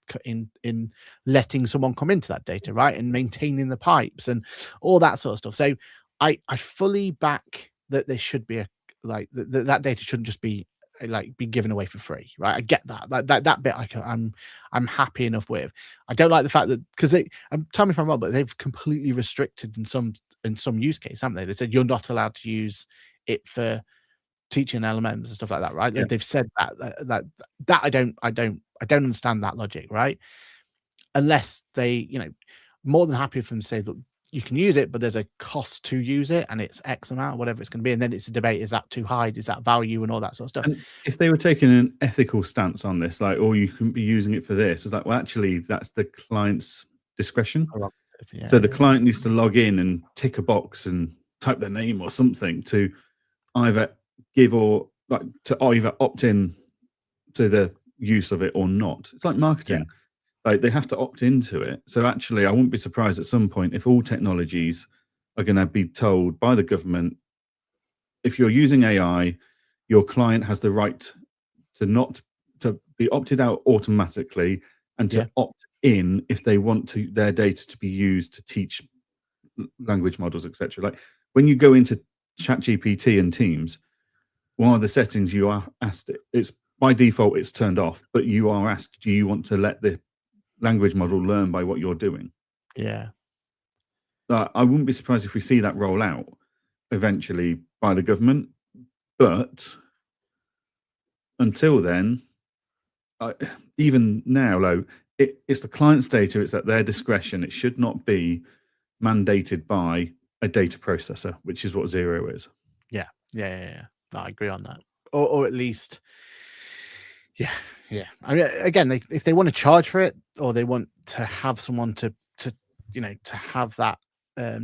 A: letting someone come into that data, right, and maintaining the pipes and all that sort of stuff. So I fully back that there should be a that data shouldn't just be be given away for free, right? I get that. That bit I'm happy enough with. I don't like the fact that, because they, tell me if I'm wrong, but they've completely restricted in some use case, haven't they? They said you're not allowed to use it for teaching LMMs and stuff like that, right?
B: Yeah.
A: They've said that I don't understand that logic, right? Unless they, more than happy for them to say that you can use it, but there's a cost to use it, and it's X amount, whatever it's going to be, and then it's a debate: is that too high? Is that value, and all that sort of stuff?
B: And if they were taking an ethical stance on this, like, or you couldn't be using it for this, it's like, well, actually, that's the client's discretion.
A: Yeah,
B: So the client needs to log in and tick a box and type their name or something to either give or to either opt in to the use of it or not. It's like marketing. Like, they have to opt into it. So actually, I wouldn't be surprised at some point if all technologies are going to be told by the government, if you're using AI, your client has the right to be opted out automatically, and to opt in if they want their data to be used to teach language models, etc. Like, when you go into ChatGPT and Teams, one of the settings you are asked, it's by default it's turned off, but you are asked, do you want to let the language model learn by what you're doing?
A: Yeah.
B: I wouldn't be surprised if we see that roll out eventually by the government, but until then, even now, though, it's the client's data. It's at their discretion. It should not be mandated by a data processor, which is what Zero is.
A: Yeah. No, I agree on that, or at least, yeah. I mean, again, if they want to charge for it, or they want to have someone to have that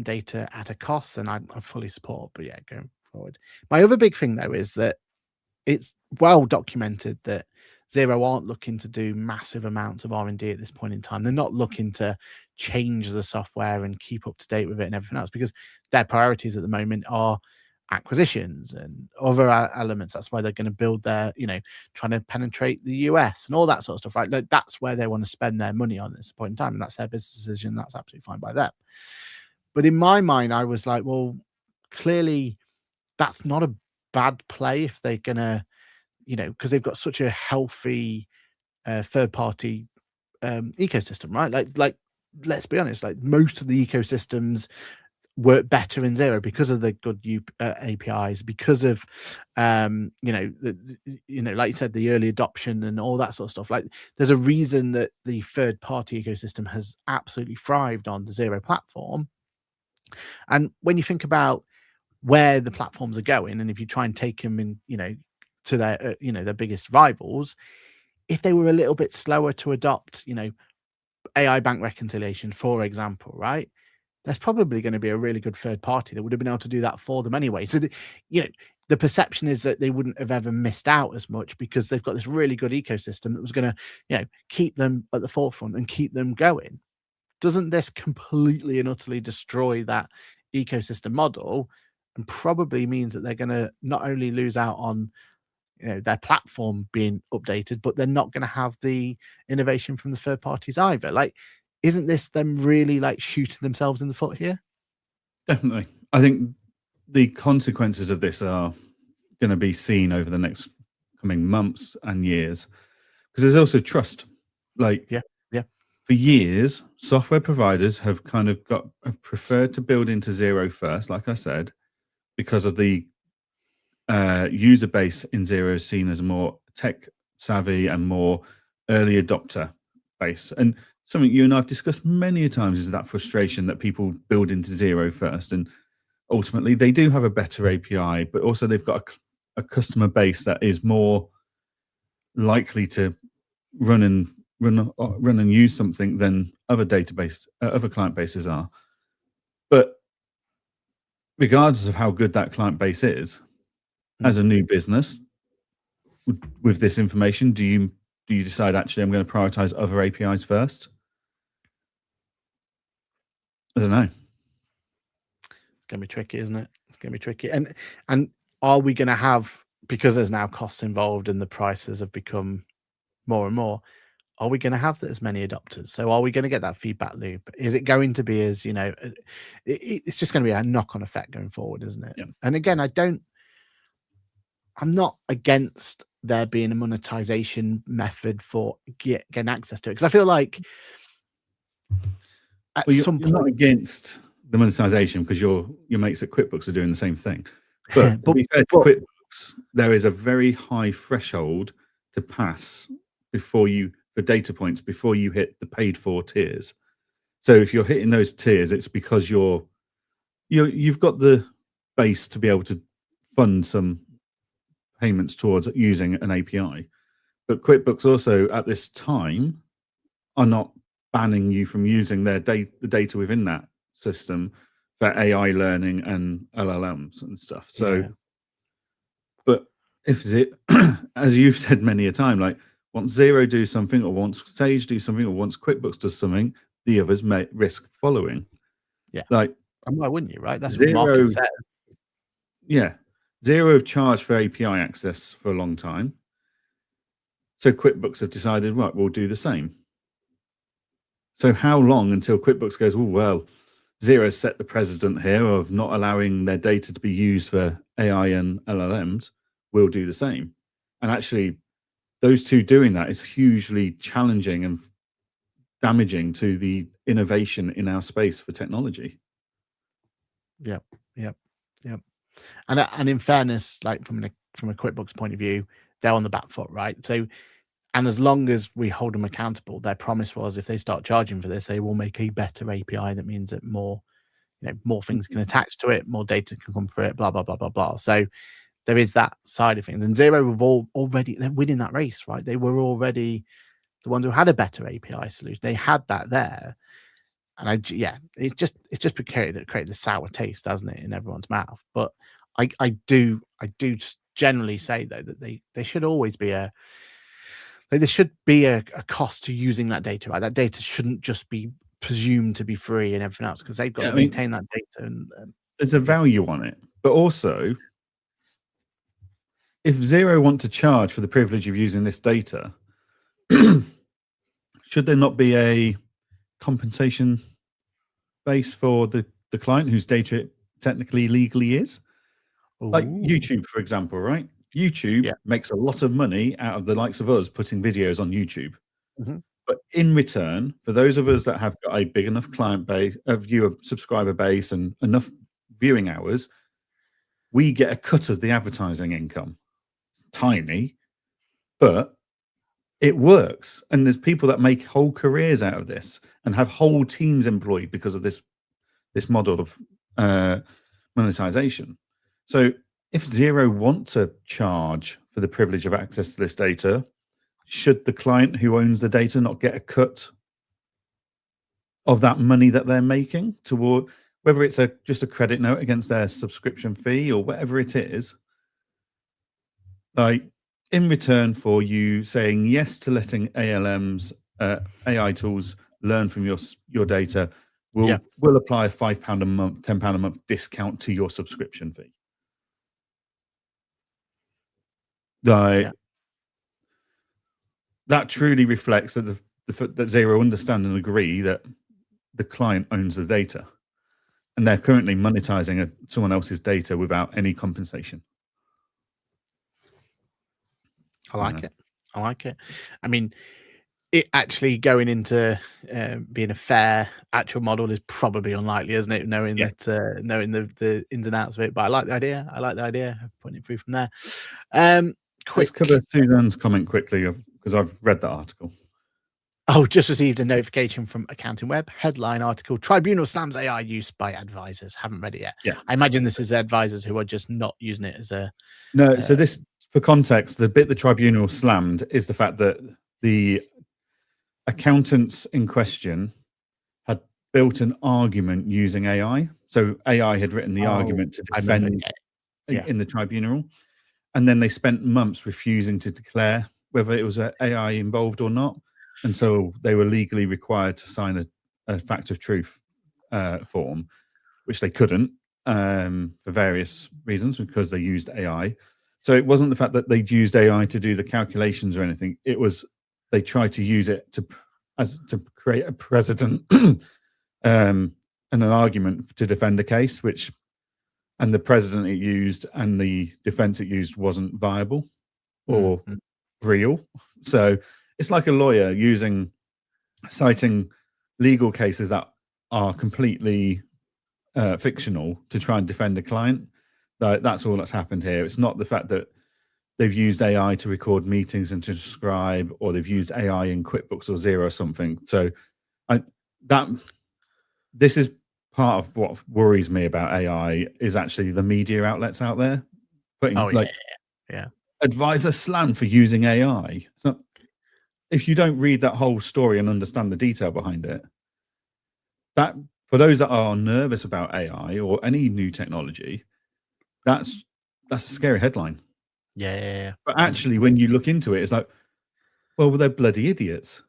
A: data at a cost, then I fully support. But yeah, going forward, my other big thing though is that it's well documented that Zero aren't looking to do massive amounts of R&D at this point in time. They're not looking to change the software and keep up to date with it and everything else, because their priorities at the moment are acquisitions and other elements. That's why they're going to build their, trying to penetrate the US and all that sort of stuff, right? Like, that's where they want to spend their money on at this point in time, and that's their business decision. That's absolutely fine by them. But in my mind, I was like, well, clearly that's not a bad play if they're gonna, because they've got such a healthy third party ecosystem, right? Like let's be honest, like most of the ecosystems work better in Zero because of the good APIs, because of like you said, the early adoption and all that sort of stuff. Like, there's a reason that the third party ecosystem has absolutely thrived on the Zero platform. And when you think about where the platforms are going, and if you try and take them in, to their their biggest rivals, if they were a little bit slower to adopt, AI bank reconciliation, for example, right? There's probably going to be a really good third party that would have been able to do that for them anyway. So the perception is that they wouldn't have ever missed out as much, because they've got this really good ecosystem that was going to, keep them at the forefront and keep them going. Doesn't this completely and utterly destroy that ecosystem model, and probably means that they're going to not only lose out on their platform being updated, but they're not going to have the innovation from the third parties either? Like, isn't this them really like shooting themselves in the foot here?
B: Definitely. I think the consequences of this are going to be seen over the next coming months and years, because there's also trust. Like,
A: Yeah.
B: for years, software providers have preferred to build into Zero first, like I said, because of the user base in Zero is seen as more tech savvy and more early adopter base. And something you and I've discussed many a times is that frustration that people build into Zero first, and ultimately they do have a better API, but also they've got a customer base that is more likely to run and use something than other client bases are. But regardless of how good that client base is, as a new business with this information, do you decide, actually, I'm going to prioritize other APIs first? I don't know.
A: It's going to be tricky, isn't it? It's going to be tricky. And are we going to have because there's now costs involved and the prices have become more and more, are we going to have as many adopters? So are we going to get that feedback loop? Is it going to be as, it's just going to be a knock-on effect going forward, isn't it?
B: Yeah.
A: And again, I'm not against there being a monetization method for getting access to it, because I feel like at
B: Well,
A: some
B: you're not
A: point,
B: against the monetization because your mates at QuickBooks are doing the same thing. But to
A: but,
B: be fair to
A: but
B: QuickBooks, there is a very high threshold to pass for data points before you hit the paid for tiers. So if you're hitting those tiers, it's because you've got the base to be able to fund some payments towards using an API. But QuickBooks also at this time are not banning you from using the data within that system for AI learning and LLMs and stuff. So,
A: yeah.
B: but if as you've said many a time, like once Xero do something, or once Sage do something, or once QuickBooks does something, the others may risk following.
A: Yeah.
B: Like,
A: And why wouldn't you, right? That's what the market says.
B: Yeah, Xero have charged for API access for a long time. So QuickBooks have decided, right, we'll do the same. So how long until QuickBooks goes, oh, well, Xero set the precedent here of not allowing their data to be used for AI and LLMs, we'll do the same. And actually, those two doing that is hugely challenging and damaging to the innovation in our space for technology.
A: Yep. And in fairness, like from a QuickBooks point of view, they're on the back foot, right? So, and as long as we hold them accountable, their promise was if they start charging for this, they will make a better API. That means that more things can attach to it, more data can come through it, blah blah blah blah blah. So there is that side of things. And Xero they're winning that race, right? They were already the ones who had a better API solution. They had that there. And it's just created a sour taste, hasn't it, in everyone's mouth? But I do generally say though that they should always be there should be a cost to using that data, right? That data shouldn't just be presumed to be free and everything else, because they've got to maintain that data. And
B: there's a value on it, but also if Xero want to charge for the privilege of using this data, should there not be a compensation base for the client whose data it technically legally is? Like YouTube, for example, right? YouTube makes a lot of money out of the likes of us putting videos on YouTube.
A: Mm-hmm.
B: But in return, for those of us that have got a big enough client base, a viewer subscriber base, and enough viewing hours, we get a cut of the advertising income. It's tiny, but it works. And there's people that make whole careers out of this and have whole teams employed because of this model of monetization. So if Xero want to charge for the privilege of access to this data, should the client who owns the data not get a cut of that money that they're making toward, whether it's just a credit note against their subscription fee or whatever it is? Like, in return for you saying yes to letting ALMs, AI tools learn from your data, we'll apply a £5 a month, £10 a month discount to your subscription fee. That truly reflects that that Xero understand and agree that the client owns the data, and they're currently monetizing someone else's data without any compensation.
A: I like it. I mean, it actually going into being a fair actual model is probably unlikely, isn't it? Knowing the ins and outs of it. But I like the idea. of putting it through from there.
B: Let's cover Suzanne's comment quickly because I've read that article.
A: Oh, just received a notification from Accounting Web. Headline article: Tribunal slams AI use by advisors. Haven't read it yet.
B: Yeah,
A: I imagine this is advisors who are just not using it as a.
B: No, so this, for context, the bit the tribunal slammed is the fact that the accountants in question had built an argument using AI. So AI had written the argument to defend in the tribunal, and then they spent months refusing to declare whether it was AI involved or not. And so they were legally required to sign a fact of truth form, which they couldn't for various reasons because they used AI. So it wasn't the fact that they'd used AI to do the calculations or anything. It was they tried to use it to create a precedent and an argument to defend a case, and the precedent it used and the defense it used wasn't viable or real. So it's like a lawyer citing legal cases that are completely fictional to try and defend a client. That's all that's happened here. It's not the fact that they've used AI to record meetings and to transcribe, or they've used AI in QuickBooks or Xero or something. So this is part of what worries me about AI is actually the media outlets out there putting advisor slam for using AI. So if you don't read that whole story and understand the detail behind it, that for those that are nervous about AI or any new technology, that's a scary headline.
A: Yeah.
B: But actually, when you look into it, it's like, well, they're bloody idiots.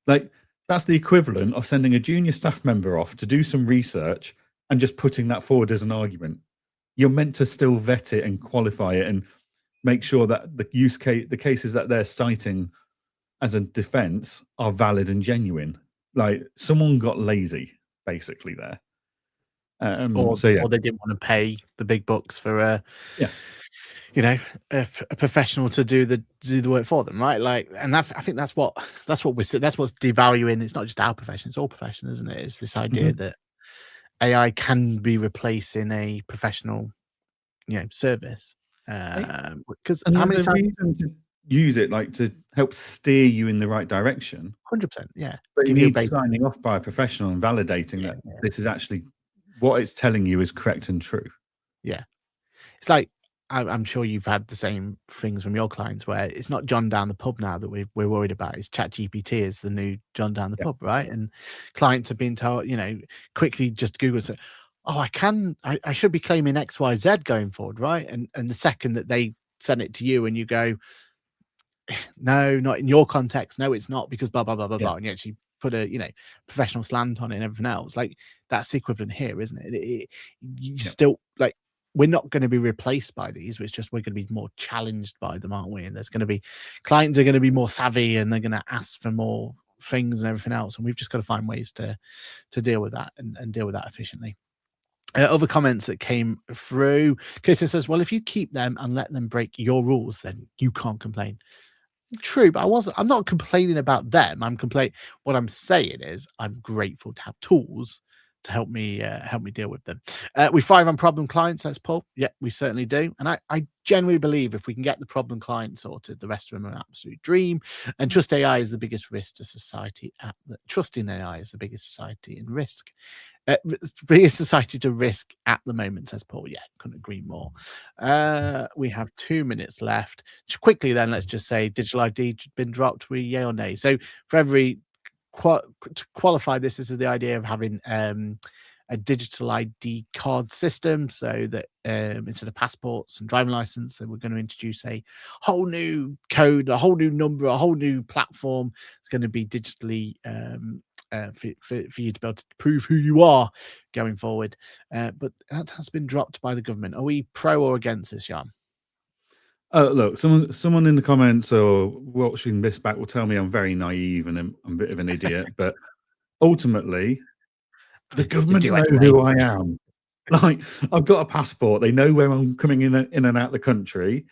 B: Like, that's the equivalent of sending a junior staff member off to do some research and just putting that forward as an argument. You're meant to still vet it and qualify it and make sure that the cases that they're citing as a defense are valid and genuine. Like, someone got lazy, basically, there.
A: Or they didn't want to pay the big bucks for a professional to do the work for them, right? Like, and I think that's what's devaluing. It's not just our profession; it's all profession, isn't it? It's this idea that AI can be replacing a professional, service. Because how many times
B: reason to use it, like to help steer you in the right direction?
A: 100%, yeah.
B: But you need signing off by a professional and validating that this is actually what it's telling you is correct and true.
A: Yeah, it's like I'm sure you've had the same things from your clients where it's not John down the pub now that we're worried about. It's ChatGPT is the new John down the pub, right? And clients have been told, quickly just Google say, "Oh, I should be claiming XYZ going forward, right?" And the second that they send it to you and you go, "No, not in your context. No, it's not because blah blah blah blah blah," and you actually put a professional slant on it and everything else. Like that's the equivalent here, isn't it? You still like. We're not going to be replaced by these. It's just we're going to be more challenged by them, aren't we? And there's going to be clients are going to be more savvy and they're going to ask for more things and everything else. And we've just got to find ways to deal with that and deal with that efficiently. Other comments that came through. Kirsten says, "Well, if you keep them and let them break your rules, then you can't complain." True, but I'm not complaining about them. What I'm saying is I'm grateful to have tools to help me deal with them. We thrive on problem clients, says Paul. Yeah, we certainly do. And I genuinely believe if we can get the problem client sorted, the rest of them are an absolute dream. And trust AI is the biggest risk to society. Trusting AI is the biggest society in risk. Biggest society to risk at the moment, says Paul. Yeah, couldn't agree more. We have 2 minutes left. Quickly then, let's just say digital ID been dropped. We yay or nay? So for every to qualify this is the idea of having a digital ID card system so that instead of passports and driving license, that we're going to introduce a whole new code, a whole new number, a whole new platform. It's going to be digitally for you to be able to prove who you are going forward. But that has been dropped by the government. Are we pro or against this, Jan?
B: Look, someone in the comments or watching this back will tell me I'm very naive and I'm a bit of an idiot, but ultimately, the government know who I am. Like, I've got a passport. They know where I'm coming in and out the country.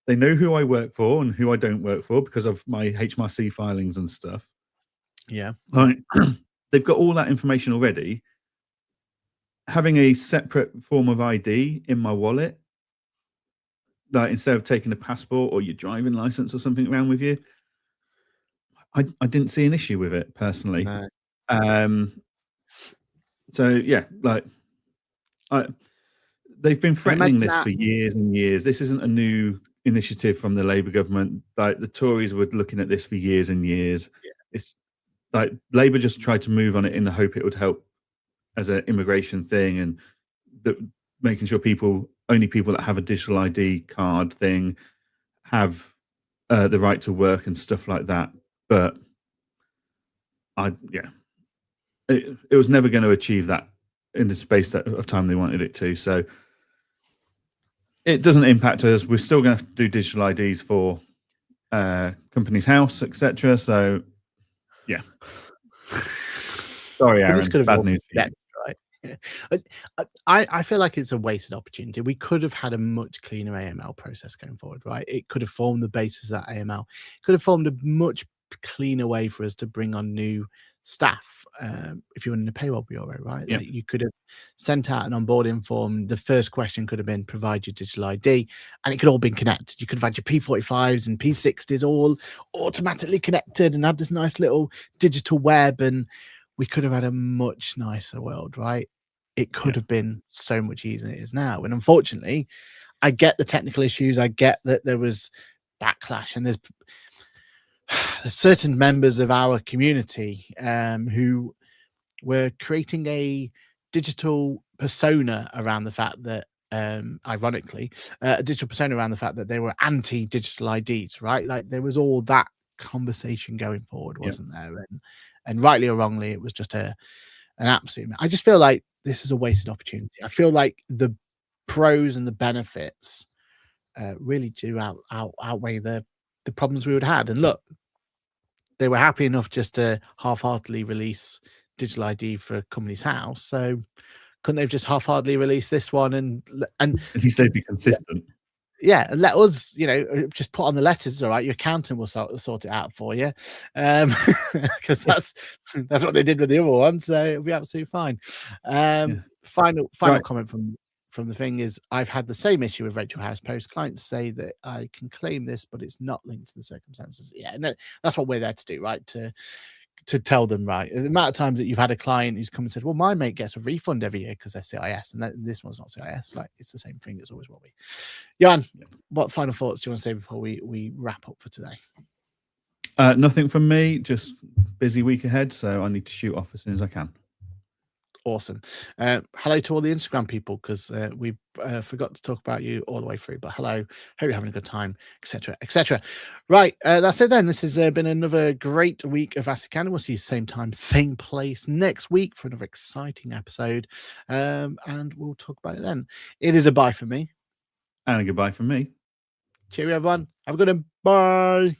B: They know who I work for and who I don't work for because of my HMRC filings and stuff.
A: Yeah.
B: Like, they've got all that information already. Having a separate form of ID in my wallet, like instead of taking a passport or your driving license or something around with you, I didn't see an issue with it personally.
A: No.
B: So yeah, like they've been threatening this for years and years. This isn't a new initiative from the Labour government. Like the Tories were looking at this for years and years.
A: Yeah.
B: It's like Labour just tried to move on it in the hope it would help as an immigration thing and making sure only people that have a digital ID card thing have the right to work and stuff like that. But it was never going to achieve that in the space of time they wanted it to. So It doesn't impact us. We're still going to have to do digital IDs for company's house, etc. So, yeah. Sorry,
A: But this
B: Aaron.
A: could have
B: Bad
A: all
B: news
A: been
B: for you.
A: better, right? Yeah. I feel like it's a wasted opportunity. We could have had a much cleaner AML process going forward, right? It could have formed the basis of that AML. It could have formed a much cleaner way for us to bring on new staff. If you were in a payroll bureau, right?
B: Yeah.
A: Like you could have sent out an onboarding form. The first question could have been provide your digital ID, and it could all been connected. You could have had your P45s and P60s all automatically connected and had this nice little digital web, and we could have had a much nicer world, right? It could
B: Yeah.
A: have been so much easier than it is now. And unfortunately, I get the technical issues. I get that there was backlash, and there's certain members of our community who were creating a digital persona around the fact that, ironically, a digital persona around the fact that they were anti-digital IDs, right? Like there was all that conversation going forward,
B: Yeah.
A: wasn't there? And rightly or wrongly, it was just an absolute. I just feel like this is a wasted opportunity. I feel like the pros and the benefits really do outweigh the problems we would have had. And look, they were happy enough just to half-heartedly release digital ID for a company's house. So couldn't they have just half-heartedly released this one and
B: At least they'd be consistent.
A: yeah, and let us, just put on the letters, all right, your accountant will sort it out for you. Because that's what they did with the other one, so it'll be absolutely fine.
B: Yeah.
A: Final
B: Right.
A: comment from the thing is I've had the same issue with Rachel House Post. Clients say that I can claim this, but it's not linked to the circumstances. Yeah, and that's what we're there to do, right? To tell them, right? The amount of times that you've had a client who's come and said, well, my mate gets a refund every year because they're CIS, and this one's not CIS. Like, it's the same thing. It's always what we. Johann, what final thoughts do you want to say before we wrap up for today?
B: Nothing from me. Just busy week ahead, so I need to shoot off as soon as I can.
A: Awesome. Hello to all the Instagram people, because we forgot to talk about you all the way through. But hello, hope you're having a good time, etc., etc. Right, that's it then. This has been another great week of Ask Canada. We'll see you same time, same place next week for another exciting episode, and we'll talk about it then. It is a bye from me.
B: And a goodbye from me.
A: Cheerio, everyone. Have a good one. Bye.